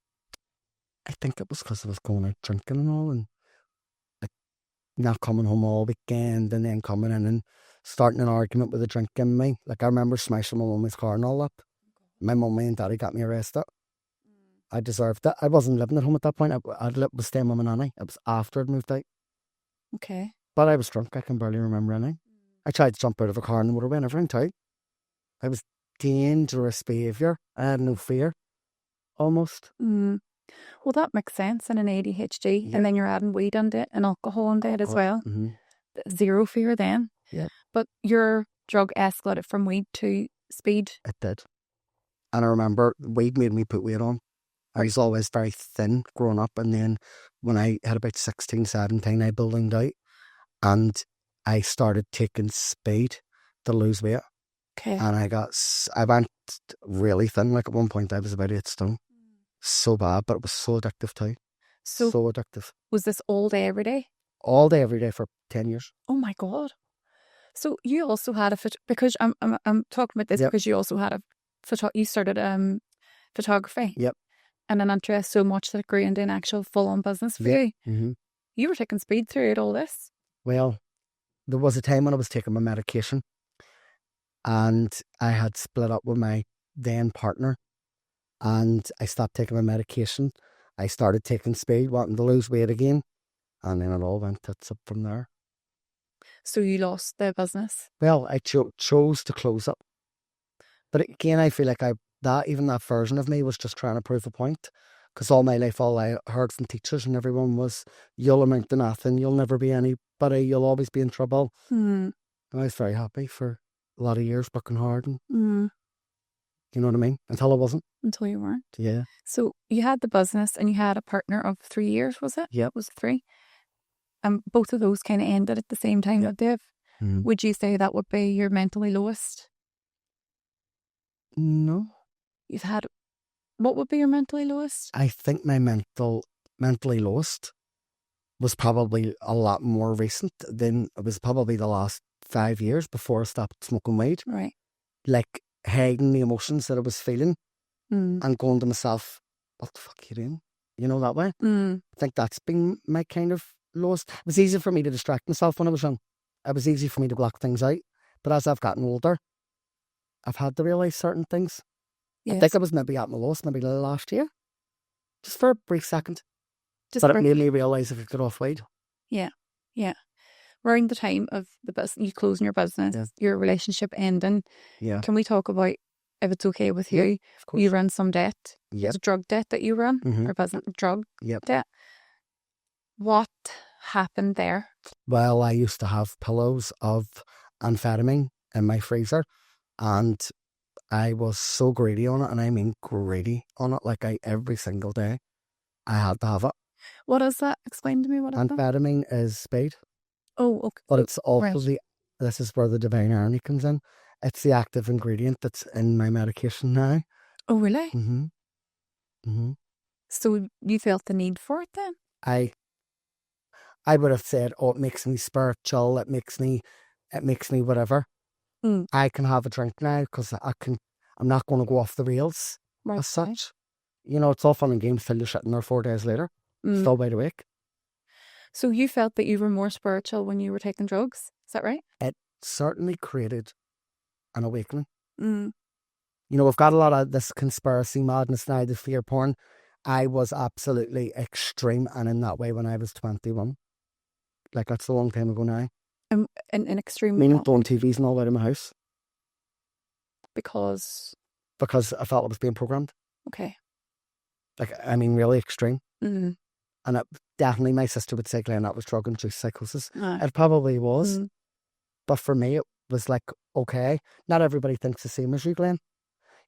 Speaker 2: I think it was because I was going out drinking and all, and like not coming home all weekend, and then coming in and starting an argument with a drink in me. Like I remember smashing my mummy's car and all that. My mummy and daddy got me arrested. I deserved it. I wasn't living at home at that point. I was staying with my nanny. It was after I'd moved out.
Speaker 1: Okay.
Speaker 2: But I was drunk. I can barely remember anything. I tried to jump out of a car in the motorway and everything too. I was dangerous behaviour. I had no fear. Almost.
Speaker 1: Well, that makes sense in an ADHD.
Speaker 2: Yeah.
Speaker 1: And then you're adding weed into it and alcohol into it as well.
Speaker 2: Mm-hmm.
Speaker 1: Zero fear then.
Speaker 2: Yeah.
Speaker 1: But your drug escalated from weed to speed.
Speaker 2: It did. And I remember weed made me put weight on. I was always very thin growing up, and then when I had about 16, 17, I ballooned out and I started taking speed to lose weight.
Speaker 1: Okay.
Speaker 2: And I went really thin. Like at one point I was about 8 stone. So bad, but it was so addictive too. So addictive.
Speaker 1: Was this all day, every day?
Speaker 2: All day, every day for 10 years.
Speaker 1: Oh my God. So you also had because I'm talking about this because you also had you started photography.
Speaker 2: Yep.
Speaker 1: And an interest so much that it grew into an actual full-on business for you.
Speaker 2: Mm-hmm.
Speaker 1: You were taking speed throughout all this.
Speaker 2: Well, there was a time when I was taking my medication and I had split up with my then partner, and I stopped taking my medication. I started taking speed, wanting to lose weight again, and then it all went tits up from there.
Speaker 1: So you lost the business?
Speaker 2: Well, I chose to close up. But again, I feel like even that version of me was just trying to prove a point. Because all my life, all I heard from teachers and everyone was, you'll amount to nothing, you'll never be anybody, you'll always be in trouble. And I was very happy for a lot of years, working hard. And, you know what I mean? Until I wasn't.
Speaker 1: Until you weren't.
Speaker 2: Yeah.
Speaker 1: So you had the business and you had a partner of 3 years, was it?
Speaker 2: Yep.
Speaker 1: Was it 3? Both of those kind of ended at the same time,
Speaker 2: Yep.
Speaker 1: Dave. Would you say that would be your mentally lowest?
Speaker 2: No.
Speaker 1: You've had, what would be your mentally lowest?
Speaker 2: I think my mentally lowest was probably a lot more recent than it was probably the last 5 years before I stopped smoking weed.
Speaker 1: Right.
Speaker 2: Like hiding the emotions that I was feeling and going to myself, what the fuck are you doing? You know, that way. I think that's been my kind of lowest. It was easy for me to distract myself when I was young. It was easy for me to block things out. But as I've gotten older, I've had to realise certain things.
Speaker 1: Yes.
Speaker 2: I think I was maybe at my lowest maybe last year. Just for a brief second.
Speaker 1: Just
Speaker 2: But it made me realise if I got off weed.
Speaker 1: Yeah. Yeah. Around the time of the business, you closing your business, your relationship ending.
Speaker 2: Yeah.
Speaker 1: Can we talk about, if it's okay with you,
Speaker 2: of course.
Speaker 1: you ran some debt?
Speaker 2: Yep.
Speaker 1: It's drug debt that you ran, or business drug debt. What happened there?
Speaker 2: Well, I used to have pillows of amphetamine in my freezer, and I was so greedy on it, and I mean greedy on it. Like every single day, I had to have it.
Speaker 1: What is that? Explain to me what is that?
Speaker 2: Amphetamine is speed.
Speaker 1: Oh, okay.
Speaker 2: But it's also this is where the divine irony comes in. It's the active ingredient that's in my medication now.
Speaker 1: Oh, really?
Speaker 2: Mm-hmm. Mm-hmm.
Speaker 1: So you felt the need for it then?
Speaker 2: I would have said, oh, it makes me spiritual. It makes me whatever. I can have a drink now because I'm not going to go off the rails as such. You know, it's all fun and games till you're sitting there 4 days later, still wide awake.
Speaker 1: So you felt that you were more spiritual when you were taking drugs? Is that right?
Speaker 2: It certainly created an awakening. You know, we've got a lot of this conspiracy madness now, the fear porn. I was absolutely extreme and in that way when I was 21. Like, that's a long time ago now.
Speaker 1: An extreme...
Speaker 2: Meaning throwing TVs and all out of my house.
Speaker 1: Because
Speaker 2: I felt I was being programmed.
Speaker 1: Okay.
Speaker 2: Like, I mean, really extreme.
Speaker 1: Mm-hmm.
Speaker 2: And definitely my sister would say, Glenn, that was drug-induced psychosis. It probably was. But for me, it was like, okay, not everybody thinks the same as you, Glenn.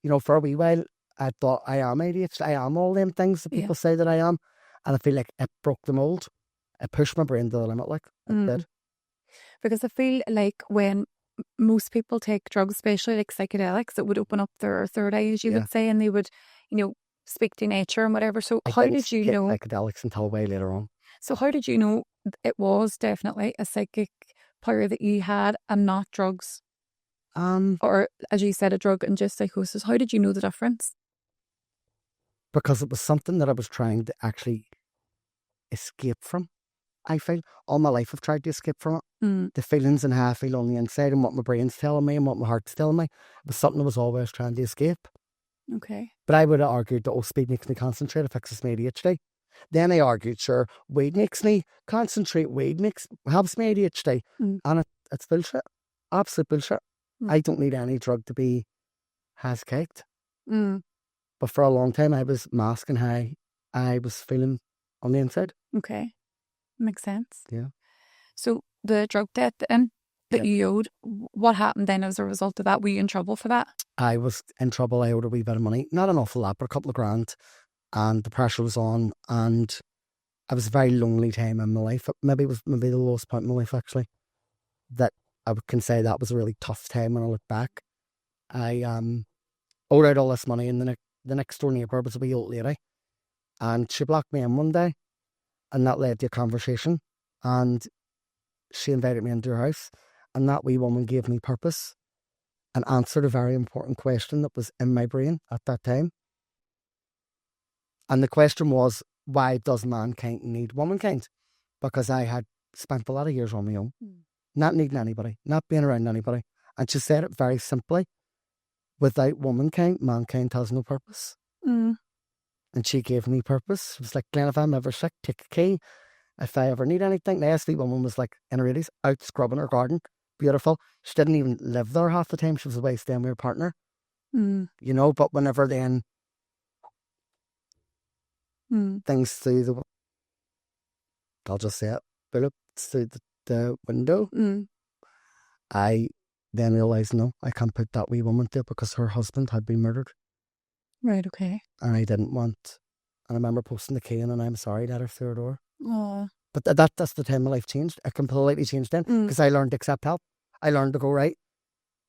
Speaker 2: You know, for a wee while, I thought I am ADHD. I am all them things that people say that I am. And I feel like it broke the mold. It pushed my brain to the limit, like it did.
Speaker 1: Because I feel like when most people take drugs, especially like psychedelics, it would open up their third eye, as you would say, and they would, you know, speak to nature and whatever. So how did you know
Speaker 2: psychedelics until way later on?
Speaker 1: So how did you know it was definitely a psychic power that you had and not drugs? Or as you said, a drug-induced psychosis. How did you know the difference?
Speaker 2: Because it was something that I was trying to actually escape from. I feel all my life I've tried to escape from it. The feelings and how I feel on the inside and what my brain's telling me and what my heart's telling me. It was something I was always trying to escape.
Speaker 1: Okay.
Speaker 2: But I would have argued that speed makes me concentrate, it fixes my ADHD. Then I argued, sure, weed makes me concentrate, helps me ADHD. And it's bullshit. Absolute bullshit. I don't need any drug to be has-caked. But for a long time I was masking how I was feeling on the inside.
Speaker 1: Okay. Makes sense.
Speaker 2: Yeah.
Speaker 1: So the drug debt then that you owed, what happened then as a result of that? Were you in trouble for that?
Speaker 2: I was in trouble. I owed a wee bit of money. Not an awful lot, but a couple of grand. And the pressure was on. And it was a very lonely time in my life. Maybe it was the lowest point in my life, actually. That I can say that was a really tough time when I look back. I owed out all this money, and the next door neighbour was a wee old lady. And she blocked me in one day. And that led to a conversation. And she invited me into her house. And that wee woman gave me purpose and answered a very important question that was in my brain at that time. And the question was, why does mankind need womankind? Because I had spent a lot of years on my own, not needing anybody, not being around anybody. And she said it very simply, without womankind, mankind has no purpose. And she gave me purpose. It was like, Glenn, if I'm ever sick, take a key. If I ever need anything. The SD woman was like in her 80s, out scrubbing her garden. Beautiful. She didn't even live there half the time. She was away staying with her partner. You know, but whenever then things through the... I'll just say it. Bullets through the window. I then realised, no, I can't put that wee woman there because her husband had been murdered.
Speaker 1: Right, okay.
Speaker 2: And I didn't want... And I remember posting the key in and I'm sorry, let her through her door.
Speaker 1: Oh.
Speaker 2: But that's the time my life changed. It completely changed then because I learned to accept help. I learned to go, right,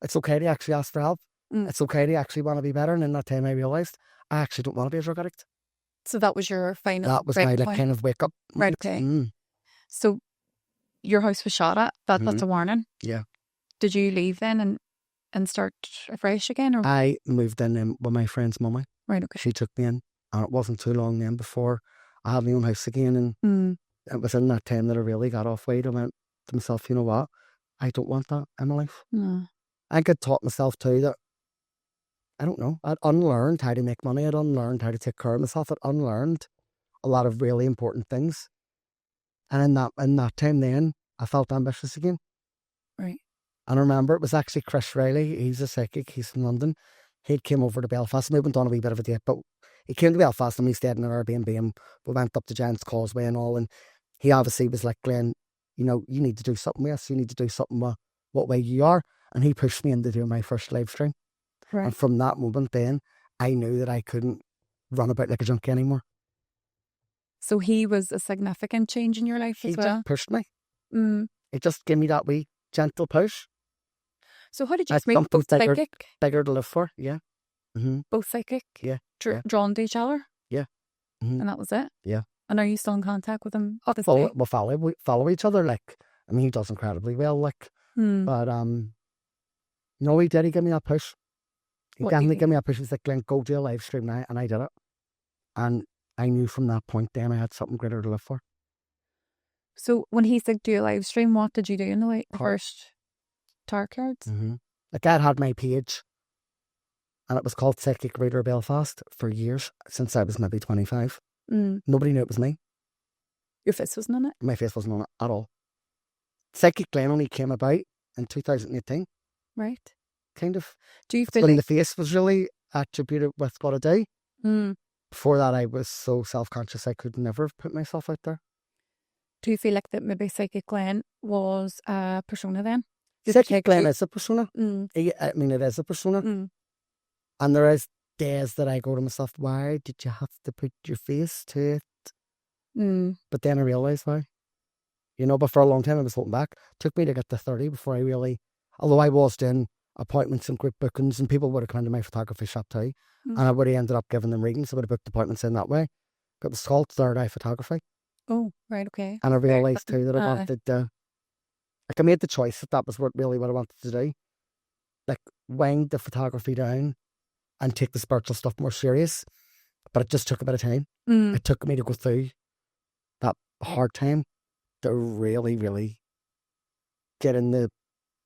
Speaker 2: it's okay to actually ask for help. It's okay to actually want to be better. And in that time I realised I actually don't want to be a drug addict.
Speaker 1: So that was your final
Speaker 2: That was my kind of wake up.
Speaker 1: Right, okay. So your house was shot at. That's a warning.
Speaker 2: Yeah.
Speaker 1: Did you leave then and start afresh again? Or?
Speaker 2: I moved in with my friend's mummy.
Speaker 1: Right, okay.
Speaker 2: She took me in, and it wasn't too long then before I had my own house again. And it was in that time that I really got off weight. I went to myself, you know what? I don't want that in my life.
Speaker 1: No.
Speaker 2: I could taught myself too that, I don't know, I'd unlearned how to make money. I'd unlearned how to take care of myself. I'd unlearned a lot of really important things. And in that time then, I felt ambitious again.
Speaker 1: Right.
Speaker 2: And I remember it was actually Chris Riley. He's a psychic. He's from London. He came over to Belfast, and we went on a wee bit of a date, but he came to Belfast and we stayed in an Airbnb and we went up to Giant's Causeway and all. And he obviously was like, Glenn, you know, you need to do something with us. You need to do something with what way you are. And he pushed me into doing my first live stream.
Speaker 1: Right.
Speaker 2: And from that moment then, I knew that I couldn't run about like a junkie anymore.
Speaker 1: So he was a significant change in your life as well?
Speaker 2: He just pushed me.
Speaker 1: Mm.
Speaker 2: It just gave me that wee gentle push.
Speaker 1: So how did you meet? Both psychic?
Speaker 2: Bigger to live for, yeah. Mm-hmm.
Speaker 1: Both psychic?
Speaker 2: Yeah.
Speaker 1: Drawn to each other?
Speaker 2: Yeah. Mm-hmm.
Speaker 1: And that was it?
Speaker 2: Yeah.
Speaker 1: And are you still in contact with him?
Speaker 2: We follow each other, like, I mean, he does incredibly well, like, but, no, he did, he gave me that push. He definitely gave me that push. He was like, Glenn, go do a live stream now, and I did it. And I knew from that point then I had something greater to live for.
Speaker 1: So when he said do a live stream, what did you do in the first tarot cards?
Speaker 2: Mm-hmm. Like, I'd had my page, and it was called Psychic Reader Belfast for years, since I was maybe 25. Nobody knew it was me.
Speaker 1: Your face wasn't on it?
Speaker 2: My face wasn't on it at all. Psychic Glenn only came about in 2018.
Speaker 1: Right.
Speaker 2: Kind of.
Speaker 1: Do you feel
Speaker 2: when the face was really attributed with what I do. Before that, I was so self-conscious I could never put myself out there.
Speaker 1: Do you feel like that maybe Psychic Glenn was a persona then?
Speaker 2: Psychic Glenn is a persona. I mean, it is a persona. And there is days that I go to myself, why did you have to put your face to it? But then I realised why. You know, but for a long time I was holding back. It took me to get to 30 before I really, although I was doing appointments and group bookings, and people would have come to my photography shop too, and I would have ended up giving them readings. I would have booked appointments in that way. It was called Third Eye Photography.
Speaker 1: Oh, right, okay.
Speaker 2: And I realised too that I wanted to, like, I made the choice that that was really what I wanted to do. Like, wind the photography down and take the spiritual stuff more serious. But it just took a bit of time. It took me to go through that hard time to really, really get in the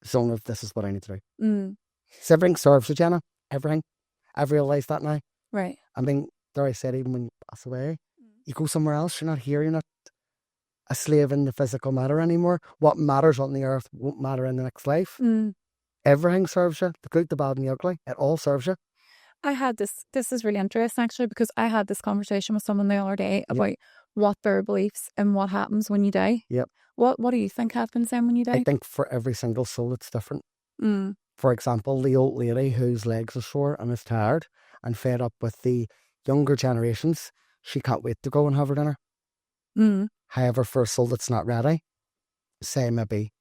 Speaker 2: zone of this is what I need to do. So everything serves you, Jenna. Everything. I've realised that now.
Speaker 1: Right.
Speaker 2: I mean, there I said, even when you pass away, you go somewhere else. You're not here. You're not a slave in the physical matter anymore. What matters on the earth won't matter in the next life. Everything serves you. The good, the bad, and the ugly. It all serves you.
Speaker 1: I had this is really interesting actually, because I had this conversation with someone the other day about what their beliefs and what happens when you die.
Speaker 2: Yep.
Speaker 1: What do you think happens then when you die?
Speaker 2: I think for every single soul it's different. For example, the old lady whose legs are sore and is tired and fed up with the younger generations, she can't wait to go and have her dinner. However, for a soul that's not ready, say maybe,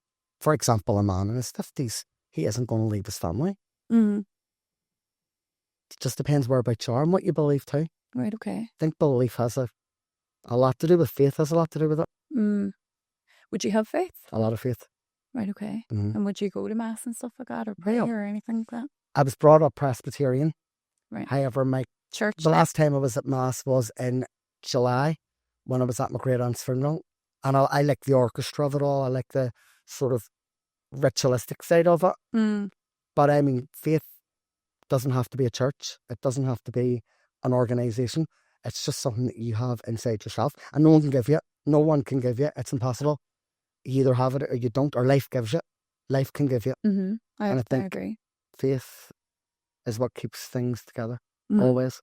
Speaker 2: for example, a man in his 50s, he isn't going to leave his family. It just depends whereabouts you are and what you believe too.
Speaker 1: Right, okay.
Speaker 2: I think belief has a lot to do with faith, has a lot to do with it.
Speaker 1: Would you have faith?
Speaker 2: A lot of faith.
Speaker 1: Right, okay. And would you go to mass and stuff like that, or pray or anything like that? I
Speaker 2: was brought up Presbyterian.
Speaker 1: Right.
Speaker 2: However, my
Speaker 1: church.
Speaker 2: The last time I was at mass was in July when I was at my great aunt's funeral. And I like the orchestra of it all. I like the sort of ritualistic side of it. But I mean, faith doesn't have to be a church. It doesn't have to be an organisation. It's just something that you have inside yourself. And no one can give you it. No one can give you it. It's impossible. You either have it or you don't, or life gives you it. Life can give you it.
Speaker 1: I agree.
Speaker 2: Faith is what keeps things together, always.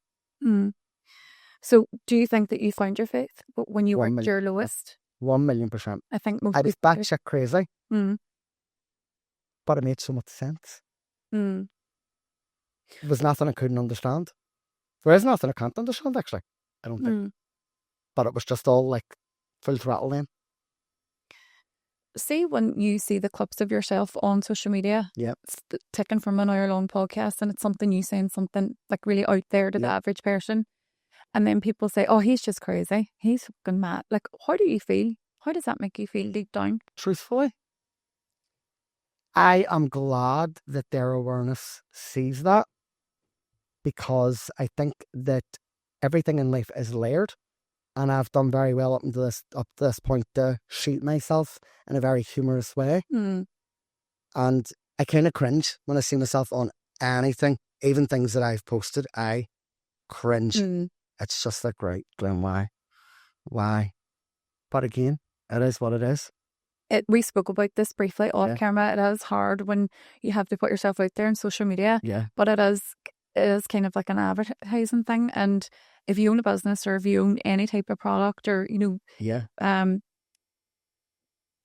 Speaker 1: So do you think that you found your faith when you were at your lowest?
Speaker 2: 1,000,000%.
Speaker 1: I think most
Speaker 2: I was batshit crazy, but it made so much sense. There was nothing I couldn't understand. There is nothing I can't understand, actually. I don't think. But it was just all like full throttle then.
Speaker 1: see when you see the clips of yourself on social media,
Speaker 2: Yep.
Speaker 1: taken from an hour-long podcast, and it's something you saying something like really out there to the average person, and then people say, "Oh, he's just crazy. He's fucking mad." Like, how do you feel? How does that make you feel deep down?
Speaker 2: Truthfully, I am glad that their awareness sees that, because I think that everything in life is layered, and I've done very well up to this point to shoot myself in a very humorous way. And I kind of cringe when I see myself on anything, even things that I've posted. I cringe. It's just like, right, Glenn, why? But again, it is what it is.
Speaker 1: We spoke about this briefly off camera. It is hard when you have to put yourself out there on social media.
Speaker 2: Yeah.
Speaker 1: But it is kind of like an advertising thing. And if you own a business, or if you own any type of product, or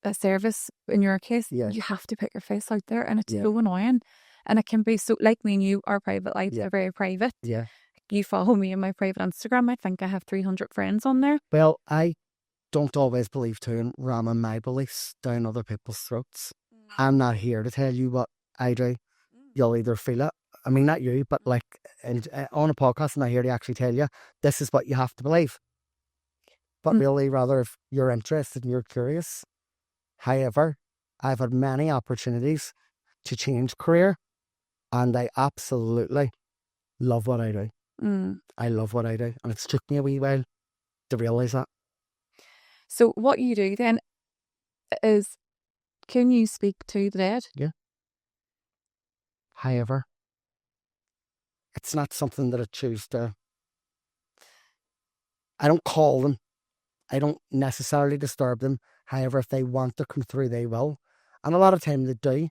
Speaker 1: a service in your case, you have to put your face out there, and it's so annoying. And it can be so, like me and you, our private lives are very private.
Speaker 2: Yeah.
Speaker 1: You follow me in my private Instagram. I think I have 300 friends on there.
Speaker 2: Well, I don't always believe too in ramming my beliefs down other people's throats. I'm not here to tell you what I do. You'll either feel it. I mean, not you, but like on a podcast, I'm not here to actually tell you this is what you have to believe. But really, rather, if you're interested and you're curious. However, I've had many opportunities to change career, and I absolutely love what I do. I love what I do, and it's took me a wee while to realise that.
Speaker 1: So what you do then is, can you speak to the dead?
Speaker 2: Yeah. However, it's not something that I choose to. I don't call them. I don't necessarily disturb them. However, if they want to come through, they will. And a lot of time they do.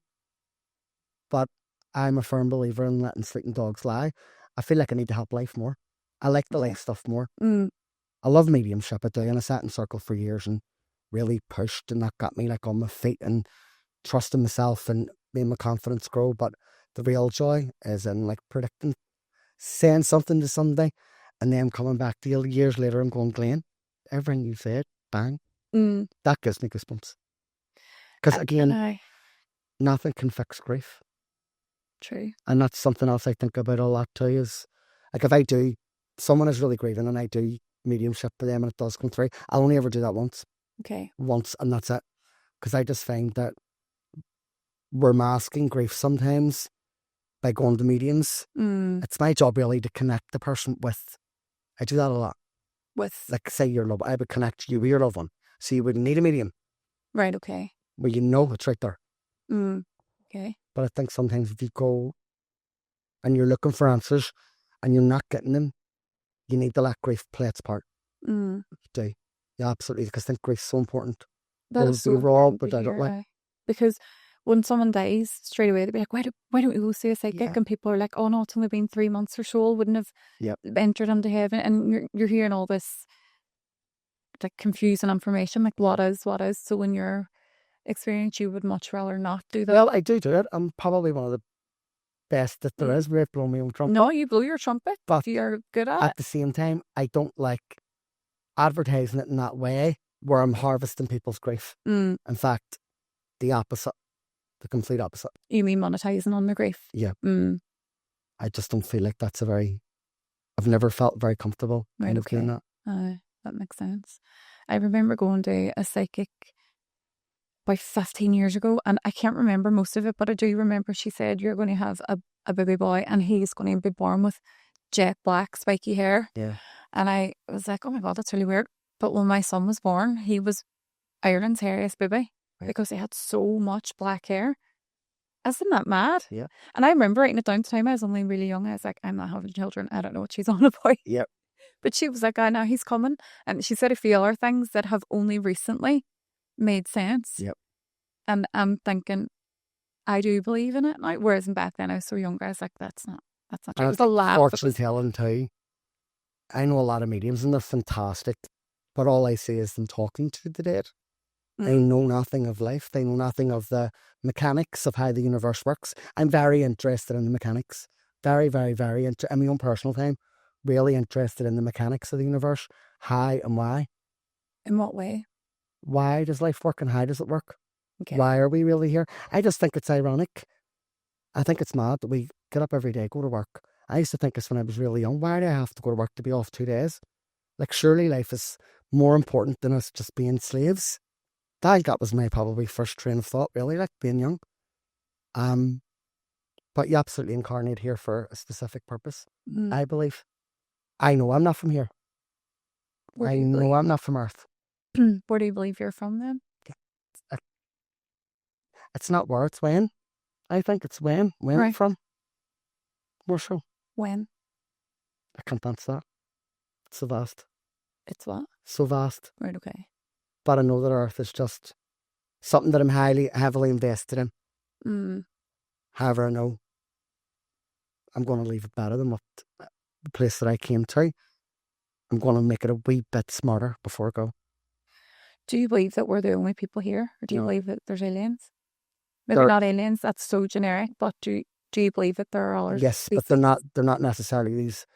Speaker 2: But I'm a firm believer in letting sleeping dogs lie. I feel like I need to help life more. I like the life stuff more. I love mediumship. I do. And I sat in circle for years and really pushed. And that got me like on my feet and trusting myself and made my confidence grow. But the real joy is in like predicting, saying something to somebody, and then coming back to you years later and going, Glenn, everything you said, bang. That gives me goosebumps. Because again, nothing can fix grief.
Speaker 1: True.
Speaker 2: And that's something else I think about a lot too, is like if I do, someone is really grieving and I do mediumship for them and it does come through, I'll only ever do that once.
Speaker 1: Okay.
Speaker 2: Once, and that's it. Because I just find that we're masking grief sometimes by going to mediums. It's my job really to connect the person with, I do that a lot.
Speaker 1: With?
Speaker 2: Like say your love, I would connect you with your loved one. So you wouldn't need a medium.
Speaker 1: Right, okay.
Speaker 2: Well, you know it's right there.
Speaker 1: Okay.
Speaker 2: But I think sometimes if you go and you're looking for answers and you're not getting them, you need to let grief play its part. You do. Yeah, absolutely. Because I think grief's so important.
Speaker 1: That is so important
Speaker 2: but
Speaker 1: to
Speaker 2: I don't
Speaker 1: hear,
Speaker 2: like.
Speaker 1: because when someone dies, straight away they'll be like, why don't we go see a psychic? And people are like, oh no, it's only been 3 months or so, wouldn't have entered into heaven. And you're hearing all this like confusing information, like what is. So in your experience, you would much rather not do that.
Speaker 2: Well, I do it. I'm probably one of the best that there is. We've blown my own trumpet.
Speaker 1: No, you blow your trumpet,
Speaker 2: but
Speaker 1: you're good at it.
Speaker 2: At the same time, I don't like advertising it in that way where I'm harvesting people's grief. In fact, the opposite. The complete opposite.
Speaker 1: You mean monetizing on the grief?
Speaker 2: Yeah. I just don't feel like that's I've never felt very comfortable kind of doing that.
Speaker 1: That makes sense. I remember going to a psychic about 15 years ago, and I can't remember most of it, but I do remember she said, you're going to have a baby boy and he's going to be born with jet black spiky hair.
Speaker 2: Yeah.
Speaker 1: And I was like, oh my God, that's really weird. But when my son was born, he was Ireland's hairiest baby because he had so much black hair. Isn't that mad?
Speaker 2: Yeah.
Speaker 1: And I remember writing it down at the time. I was only really young. I was like, I'm not having children. I don't know what she's on about.
Speaker 2: Yep.
Speaker 1: But she was like, now he's coming. And she said a few other things that have only recently made sense.
Speaker 2: Yep.
Speaker 1: And I'm thinking, I do believe in it now. Whereas back then I was so young, I was like, that's not true. It was a laugh.
Speaker 2: Fortune telling too. I know a lot of mediums and they're fantastic, but all I see is them talking to the dead. They know nothing of life. They know nothing of the mechanics of how the universe works. I'm very interested in the mechanics. Very, very, very in my own personal time. Really interested in the mechanics of the universe. How and why.
Speaker 1: In what way?
Speaker 2: Why does life work and how does it work?
Speaker 1: Okay.
Speaker 2: Why are we really here? I just think it's ironic. I think it's mad that we get up every day, go to work. I used to think this when I was really young. Why do I have to go to work to be off 2 days? Like, surely life is more important than us just being slaves. That was my probably first train of thought, really, like being young. But you absolutely incarnate here for a specific purpose, I believe. I know I'm not from here.
Speaker 1: Where do
Speaker 2: I
Speaker 1: you
Speaker 2: know
Speaker 1: believe?
Speaker 2: I'm not from Earth.
Speaker 1: Where do you believe you're from then?
Speaker 2: It's not where, it's when. I think it's when. When
Speaker 1: Right.
Speaker 2: from. More so.
Speaker 1: When?
Speaker 2: I can't answer that. It's so vast.
Speaker 1: It's what?
Speaker 2: So vast.
Speaker 1: Right, okay.
Speaker 2: But I know that Earth is just something that I'm heavily invested in. However, I know I'm going to leave it better than what the place that I came to. I'm going to make it a wee bit smarter before I go.
Speaker 1: Do you believe that we're the only people here? Or do you
Speaker 2: No.
Speaker 1: believe that there's aliens? Maybe not aliens, that's so generic, but do you believe that there are others?
Speaker 2: Yes, but they're not necessarily these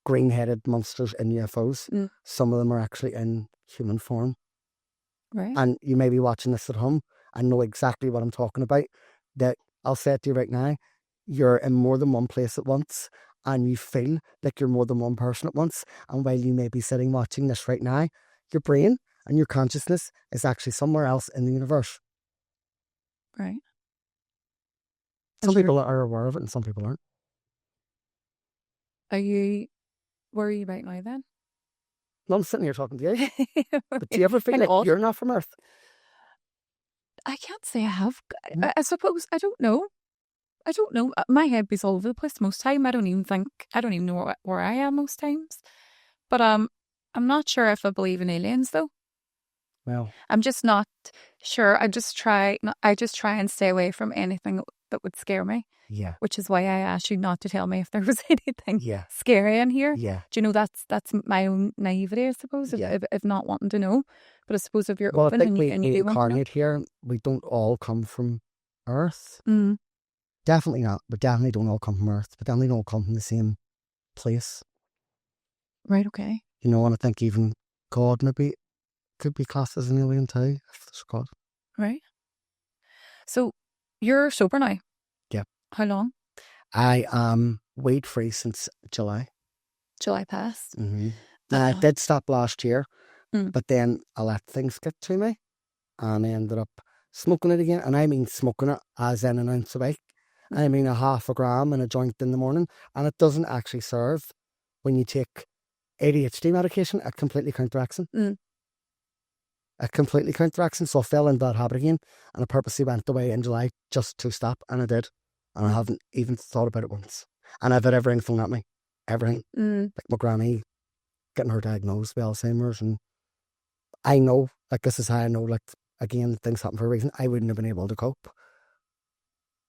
Speaker 2: green-headed monsters in UFOs. Some of them are actually in human form.
Speaker 1: Right.
Speaker 2: And you may be watching this at home and know exactly what I'm talking about. That I'll say it to you right now, you're in more than one place at once and you feel like you're more than one person at once. And while you may be sitting watching this right now, your brain and your consciousness is actually somewhere else in the universe.
Speaker 1: Right.
Speaker 2: Some people are aware of it and some people aren't.
Speaker 1: Where are you right now then?
Speaker 2: No, I'm sitting here talking to you. But do you ever feel like you're not from Earth?
Speaker 1: I can't say I have. I suppose, I don't know. My head is all over the place most time. I don't even know where I am most times. But I'm not sure if I believe in aliens though.
Speaker 2: Well,
Speaker 1: I'm just not sure. I just try and stay away from anything that would scare me.
Speaker 2: Yeah.
Speaker 1: Which is why I asked you not to tell me if there was anything
Speaker 2: Yeah.
Speaker 1: scary in here.
Speaker 2: Yeah.
Speaker 1: Do you know that's my own naivety, I suppose, if not wanting to know. But I suppose if you're open
Speaker 2: I think
Speaker 1: and you do want to know.
Speaker 2: incarnate here, we don't all come from Earth. Definitely not. We definitely don't all come from Earth. We definitely don't all come from the same place.
Speaker 1: Right, okay.
Speaker 2: You know, and I think even God maybe could be classed as an alien too, if there's God.
Speaker 1: Right. So you're sober now?
Speaker 2: Yeah.
Speaker 1: How long?
Speaker 2: I am weed free since July.
Speaker 1: July past?
Speaker 2: I did stop last year,
Speaker 1: but
Speaker 2: then I let things get to me and I ended up smoking it again. And I mean smoking it as in an ounce a week. I mean 0.5 gram in a joint in the morning. And it doesn't actually serve when you take ADHD medication. It completely counteracts it. It completely counteracts it. So I fell into that habit again and I purposely went away in July just to stop. And I did. And I haven't even thought about it once. And I've had everything thrown at me. Everything. Like my granny getting her diagnosed with Alzheimer's. And I know, like this is how I know, like, again, things happen for a reason. I wouldn't have been able to cope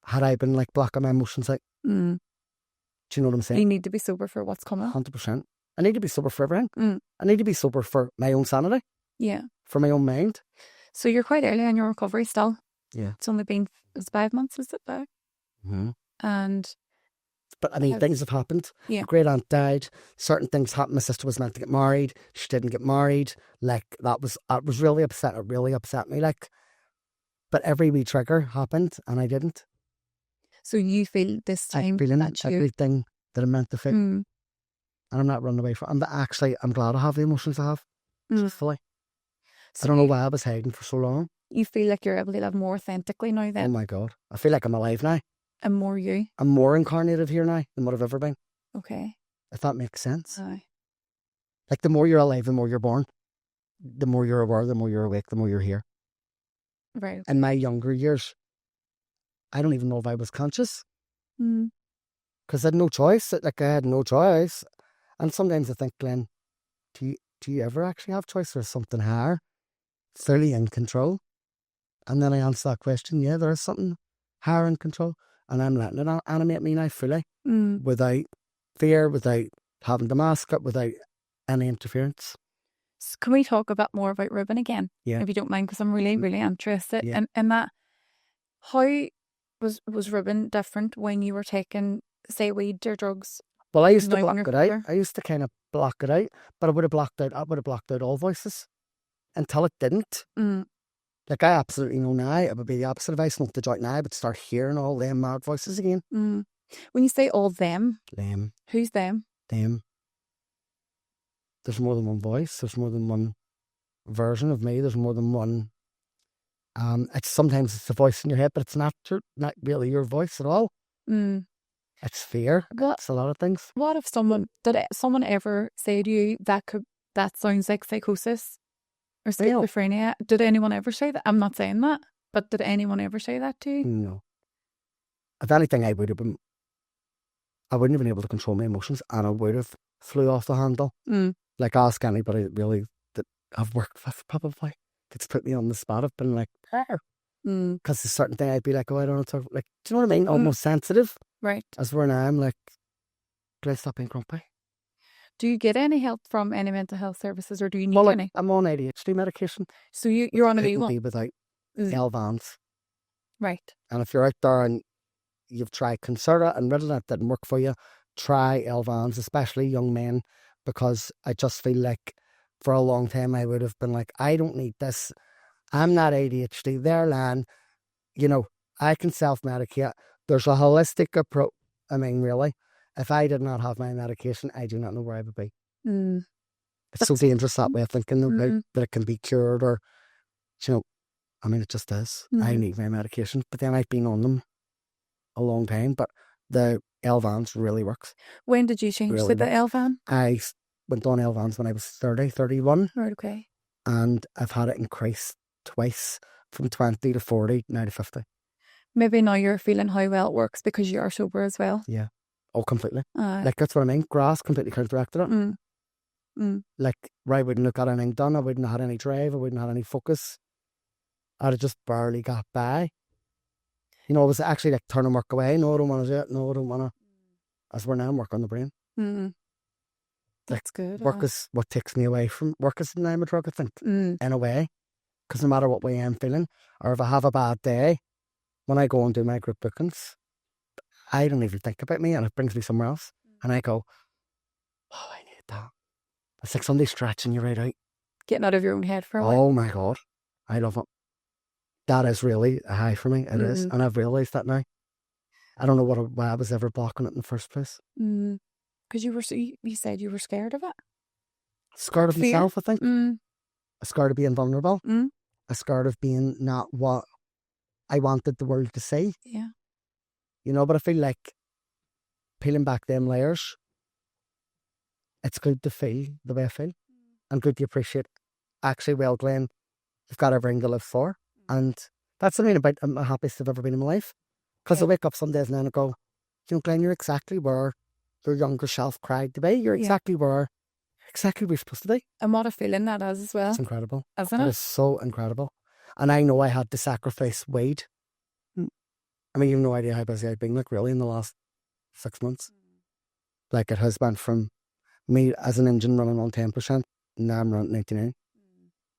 Speaker 2: had I been like blocking my emotions out. Do you know what I'm saying?
Speaker 1: You need to be sober for what's coming.
Speaker 2: 100%. I need to be sober for everything. I need to be sober for my own sanity.
Speaker 1: Yeah.
Speaker 2: For my own mind.
Speaker 1: So you're quite early on your recovery still.
Speaker 2: Yeah.
Speaker 1: It's only been 5 months, is it back? And
Speaker 2: but I mean, things have happened.
Speaker 1: Yeah.
Speaker 2: My great aunt died. Certain things happened. My sister was meant to get married. She didn't get married. Like that was really upset. It really upset me. Like, but every wee trigger happened, and I didn't.
Speaker 1: So you feel this time
Speaker 2: I'm feeling everything that I'm meant to feel, and I'm not running away from. I'm glad I have the emotions I have. Truthfully, so I don't know why I was hiding for so long.
Speaker 1: You feel like you're able to live more authentically now then?
Speaker 2: Oh my God. I feel like I'm alive now.
Speaker 1: And more you?
Speaker 2: I'm more incarnated here now than what I've ever been.
Speaker 1: Okay.
Speaker 2: If that makes sense.
Speaker 1: Aye.
Speaker 2: Like the more you're alive, the more you're born. The more you're aware, the more you're awake, the more you're here.
Speaker 1: Right.
Speaker 2: In my younger years, I don't even know if I was conscious. Because I had no choice. Like I had no choice. And sometimes I think, Glenn, do you ever actually have choice, or is something higher fully in control? And then I answer that question, yeah, there is something higher in control. And I'm letting it animate me now fully. Without fear, without having to mask it, without any interference.
Speaker 1: So can we talk a bit more about Ruben again?
Speaker 2: Yeah.
Speaker 1: If you don't mind, because I'm really, really interested in that. How was Ruben different when you were taking, say, weed or drugs?
Speaker 2: Well, I used to block it out. I used to kind of block it out, but I would have blocked out all voices until it didn't. Like, I absolutely know now, it would be the opposite. If I smoked the joint now, I would start hearing all them mad voices again.
Speaker 1: When you say all them,
Speaker 2: Them.
Speaker 1: who's them?
Speaker 2: Them. There's more than one voice. There's more than one version of me. There's more than one. Sometimes it's the voice in your head, but it's not really your voice at all. It's fear. It's a lot of things.
Speaker 1: What if someone ever say to you that sounds like psychosis or schizophrenia? Did anyone ever say that? I'm not saying that, but did anyone ever say that to you?
Speaker 2: No. If anything, I wouldn't have been able to control my emotions, and I would have flew off the handle. Like, ask anybody really that I've worked with, probably. It's put me on the spot. I've been like, because there's certain thing I'd be like, oh, I don't want to talk. Like, do you know what I mean? Almost sensitive.
Speaker 1: Right.
Speaker 2: As where now I'm like, can I stop being grumpy?
Speaker 1: Do you get any help from any mental health services, or do you need any?
Speaker 2: I'm on ADHD medication.
Speaker 1: So you're on a new one?
Speaker 2: Be without L-Vans.
Speaker 1: Right.
Speaker 2: And if you're out there and you've tried Concerta and Ritalin, that didn't work for you, try L-Vans, especially young men, because I just feel like for a long time I would have been like, I don't need this. I'm not ADHD. They're lying. You know, I can self-medicate. There's a holistic approach. I mean, really, if I did not have my medication, I do not know where I would be. It's so dangerous that way of thinking that it can be cured, or, you know, I mean, it just is. I need my medication, but then I've been on them a long time, but the L-Vans really works.
Speaker 1: When did you change to the L-Van?
Speaker 2: I went on L-Vans when I was 31.
Speaker 1: Right, okay.
Speaker 2: And I've had it increase twice, from 20 to 40, now to 50.
Speaker 1: Maybe now you're feeling how well it works because you are sober as well.
Speaker 2: Yeah. Oh, completely. Like, that's what I mean. Grass completely counteracted it. Like, I wouldn't have got anything done. I wouldn't have had any drive. I wouldn't have had any focus. I'd have just barely got by. You know, it was actually like turning work away. No, I don't want to do it. No, I don't want to. As we're now, I'm working on the brain.
Speaker 1: That's good.
Speaker 2: Work is what takes me away from work is the name of drug, I think, in a way. Because no matter what way I'm feeling, or if I have a bad day, when I go and do my group bookings, I don't even think about me, and it brings me somewhere else. And I go, oh, I need that. It's like somebody stretching you right out.
Speaker 1: Getting out of your own head for a while.
Speaker 2: Oh my God. I love it. That is really a high for me. It is. And I've realised that now. I don't know why I was ever blocking it in the first place.
Speaker 1: Because you said you were scared of it.
Speaker 2: Scared of myself, I think. Scared of being vulnerable. Scared of being not what I wanted the world to see.
Speaker 1: Yeah.
Speaker 2: You know, but I feel like peeling back them layers, it's good to feel the way I feel. And good to appreciate, actually, well, Glenn, you've got everything to live for. And that's something about I'm the happiest I've ever been in my life. Because I wake up some days and then I go, you know, Glenn, you're exactly where your younger self cried to be. You're exactly where we're supposed to be.
Speaker 1: And what a feeling that is as well.
Speaker 2: It's incredible.
Speaker 1: Isn't it?
Speaker 2: It is so incredible. And I know I had to sacrifice weed. I mean, you have no idea how busy I've been, like, really, in the last 6 months. Like, it has been from me as an engine running on 10%, now I'm running 99%.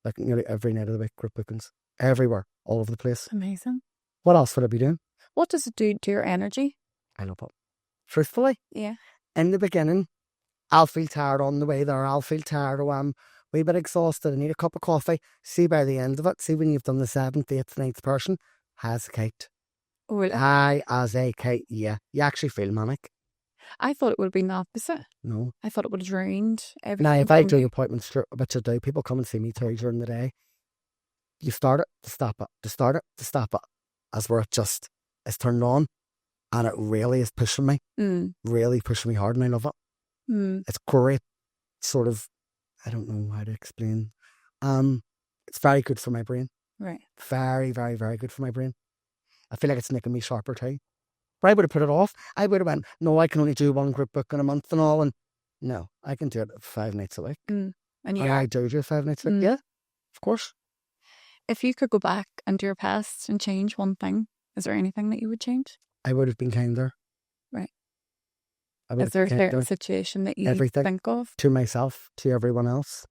Speaker 2: Like, nearly every night of the week, group bookings. Everywhere, all over the place.
Speaker 1: Amazing.
Speaker 2: What else would I be doing?
Speaker 1: What does it do to your energy?
Speaker 2: I love it. Truthfully, in the beginning, I'll feel tired on the way there. I'll feel tired, oh, I'm a wee bit exhausted. I need a cup of coffee. See, by the end of it, see when you've done the 7th, 8th, 9th person, high as a kite.
Speaker 1: Oh, really?
Speaker 2: High as a kite, yeah. You actually feel manic.
Speaker 1: I thought it would have been the opposite.
Speaker 2: No.
Speaker 1: I thought it would have drained everything.
Speaker 2: Now, if I do appointments, which I do, people come and see me too during the day. You start it to stop it, to start it to stop it, as where it just is turned on, and it really is pushing me, really pushing me hard, and I love it. It's great, sort of, I don't know how to explain. It's very good for my brain.
Speaker 1: Right.
Speaker 2: Very, very, very good for my brain. I feel like it's making me sharper too. But I would have put it off. I would have went, no, I can only do one group book in a month and all, and no, I can do it 5 nights a week.
Speaker 1: And
Speaker 2: I do 5 nights a week, yeah, of course.
Speaker 1: If you could go back into your past and change one thing, is there anything that you would change?
Speaker 2: I would have been kinder.
Speaker 1: Right. Is there a certain situation that you think of?
Speaker 2: To myself, to everyone else,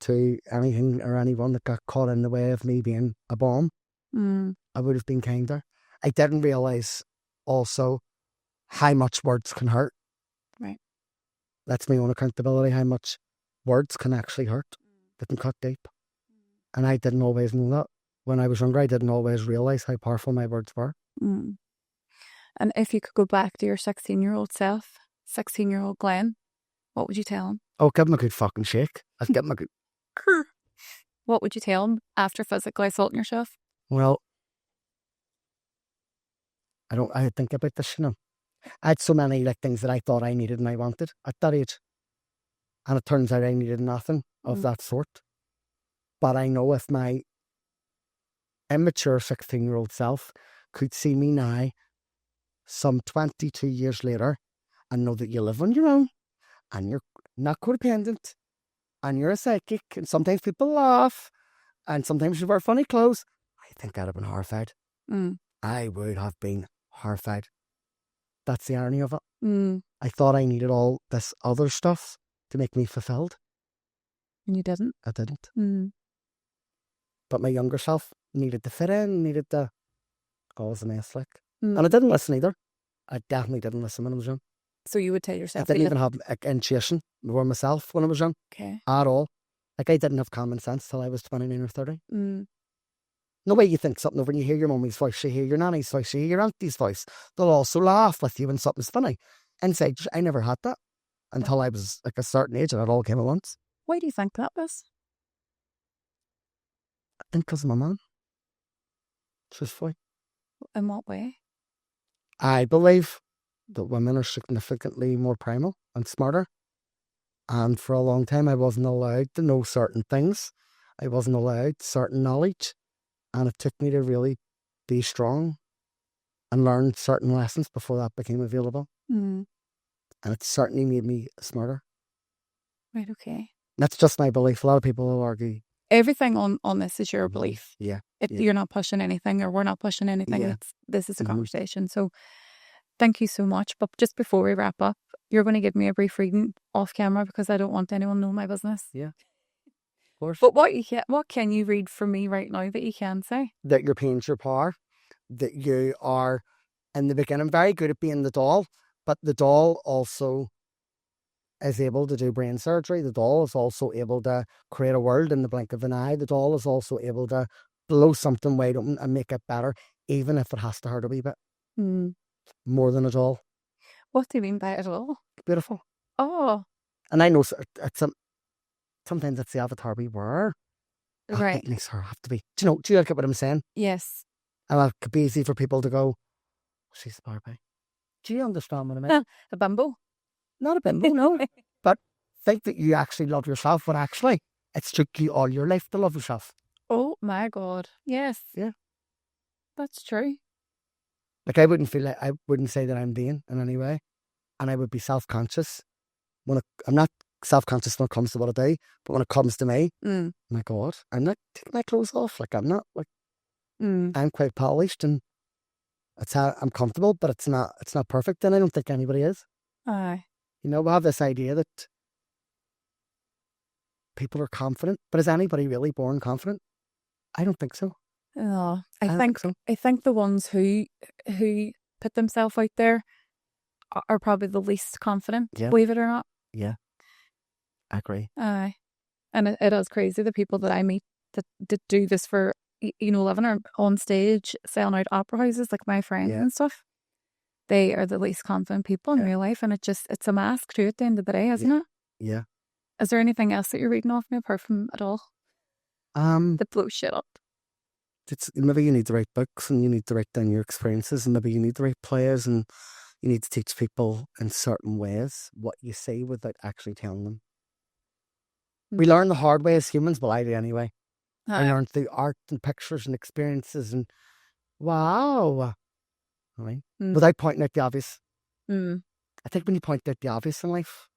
Speaker 2: to anything or anyone that got caught in the way of me being a bomb. I would have been kinder. I didn't realise also how much words can hurt.
Speaker 1: Right.
Speaker 2: That's my own accountability, how much words can actually hurt. They can cut deep. And I didn't always know that. when I was younger, I didn't always realise how powerful my words were.
Speaker 1: Mm. And if you could go back to your 16-year-old self, 16-year-old Glenn, what would you tell him?
Speaker 2: Oh, give him a good fucking shake. I'd give him a good...
Speaker 1: What would you tell him after physically assaulting yourself?
Speaker 2: Well, I think about this, you know. I had so many like things that I thought I needed and I wanted at that age. And it turns out I needed nothing of that sort. But I know if my immature 16-year-old self could see me now, some 22 years later, and know that you live on your own, and you're not codependent, and you're a psychic, and sometimes people laugh, and sometimes you wear funny clothes, I think I'd have been horrified. I would have been horrified. That's the irony of it. I thought I needed all this other stuff to make me fulfilled.
Speaker 1: And you didn't?
Speaker 2: I didn't. But my younger self needed to fit in, needed to... Oh, it was a mess, like. And I didn't listen either. I definitely didn't listen when I was young.
Speaker 1: So you would tell yourself...
Speaker 2: I didn't even have intuition for myself when I was young.
Speaker 1: Okay.
Speaker 2: At all. Like, I didn't have common sense till I was 29 or 30. No way you think something over and you hear your mummy's voice, you hear your nanny's voice, you hear your auntie's voice. They'll also laugh with you when something's funny. Inside, I never had that until I was like a certain age and it all came at once.
Speaker 1: Why do you think that was?
Speaker 2: I think because of my mum. Truthfully.
Speaker 1: In what way?
Speaker 2: I believe that women are significantly more primal and smarter. And for a long time, I wasn't allowed to know certain things. I wasn't allowed certain knowledge. And it took me to really be strong and learn certain lessons before that became available. And it certainly made me smarter.
Speaker 1: Right, okay.
Speaker 2: That's just my belief. A lot of people will argue.
Speaker 1: Everything on this is your belief.
Speaker 2: Yeah.
Speaker 1: You're not pushing anything, or we're not pushing anything.
Speaker 2: Yeah.
Speaker 1: This is a conversation. So thank you so much. But just before we wrap up, you're going to give me a brief reading off camera because I don't want anyone to know my business.
Speaker 2: Yeah. Of course.
Speaker 1: But what can you read from me right now that you can say?
Speaker 2: That your pain's your power. That you are, in the beginning, very good at being the doll. But the doll also is able to do brain surgery. The doll is also able to create a world in the blink of an eye. The doll is also able to blow something wide open and make it better, even if it has to hurt a wee bit. More than a doll.
Speaker 1: What do you mean by it all?
Speaker 2: Beautiful.
Speaker 1: Oh.
Speaker 2: And I know sometimes it's the avatar we wear.
Speaker 1: Right.
Speaker 2: It makes her have to be. Do you look at what I'm saying?
Speaker 1: Yes.
Speaker 2: And it could be easy for people to go, she's a Barbie. Do you understand what I mean?
Speaker 1: A bimbo.
Speaker 2: Not a bimbo, no. But think that you actually love yourself when actually it's took you all your life to love yourself.
Speaker 1: Oh my God. Yes.
Speaker 2: Yeah.
Speaker 1: That's true.
Speaker 2: Like I wouldn't say that I'm vain in any way. And I would be self-conscious. I'm not self-conscious when it comes to what I do, but when it comes to me, my God, I'm not taking my clothes off. Like I'm not like, I'm quite polished and it's how I'm comfortable, but it's not perfect. And I don't think anybody is.
Speaker 1: Aye.
Speaker 2: We have this idea that people are confident, but is anybody really born confident? I don't think so.
Speaker 1: No, I think the ones who put themselves out there are probably the least confident, believe it or not.
Speaker 2: Yeah, I agree.
Speaker 1: Aye. And it is crazy, the people that I meet that do this for, living or on stage, selling out opera houses, like my friends and stuff. They are the least confident people in real life, and it's a mask too at the end of the day, isn't it?
Speaker 2: Yeah.
Speaker 1: Is there anything else that you're reading off me apart from it all? That blows shit up.
Speaker 2: Maybe you need to write books and you need to write down your experiences, and maybe you need to write plays and you need to teach people in certain ways what you say without actually telling them. We learn the hard way as humans, but I do anyway. I learned through art and pictures and experiences and wow. Right? Without pointing out the obvious. I think when you point out the obvious in life,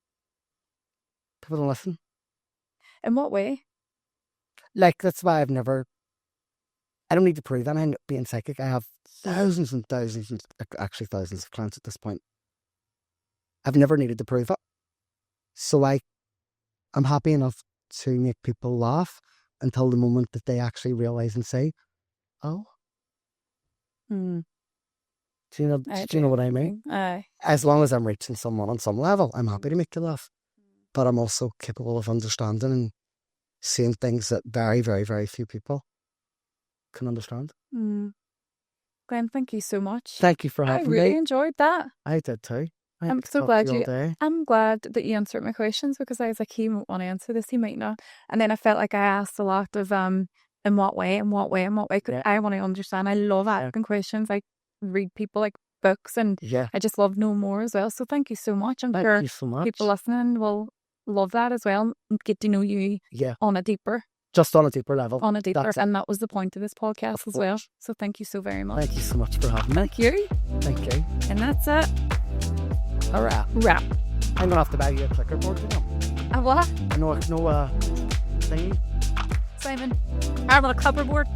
Speaker 2: people don't listen.
Speaker 1: In what way?
Speaker 2: Like, that's why I don't need to prove that I'm being psychic. I have thousands and thousands, actually thousands of clients at this point. I've never needed to prove it. So I'm happy enough to make people laugh until the moment that they actually realise and say, oh. Do you know what I mean?
Speaker 1: Aye.
Speaker 2: As long as I'm reaching someone on some level, I'm happy to make you laugh. But I'm also capable of understanding and seeing things that very, very, very few people can understand.
Speaker 1: Glenn, thank you so much.
Speaker 2: Thank you for
Speaker 1: I
Speaker 2: having
Speaker 1: really
Speaker 2: me.
Speaker 1: enjoyed that.
Speaker 2: I did too.
Speaker 1: I'm
Speaker 2: could
Speaker 1: so
Speaker 2: talk
Speaker 1: glad
Speaker 2: to you
Speaker 1: you.
Speaker 2: all day.
Speaker 1: I'm glad that you answered my questions, because I was like, he might want to answer this, he might not. And then I felt like I asked a lot of in what way. 'Cause I want to understand. I love asking questions. I read people like books, and I just love knowing more as well. So thank you so much. I'm
Speaker 2: Thank
Speaker 1: sure
Speaker 2: you so much.
Speaker 1: people listening will love that as well, and get to know you on a deeper.
Speaker 2: Just on a deeper level.
Speaker 1: On a deeper,
Speaker 2: That's
Speaker 1: and that was the point of this podcast as well. So thank you so very much.
Speaker 2: Thank you so much for having me.
Speaker 1: Thank you.
Speaker 2: Thank you.
Speaker 1: And that's it.
Speaker 2: A wrap. I'm gonna have to buy you a clicker board, you know.
Speaker 1: A what?
Speaker 2: No thingy.
Speaker 1: Simon, I have a clipper board.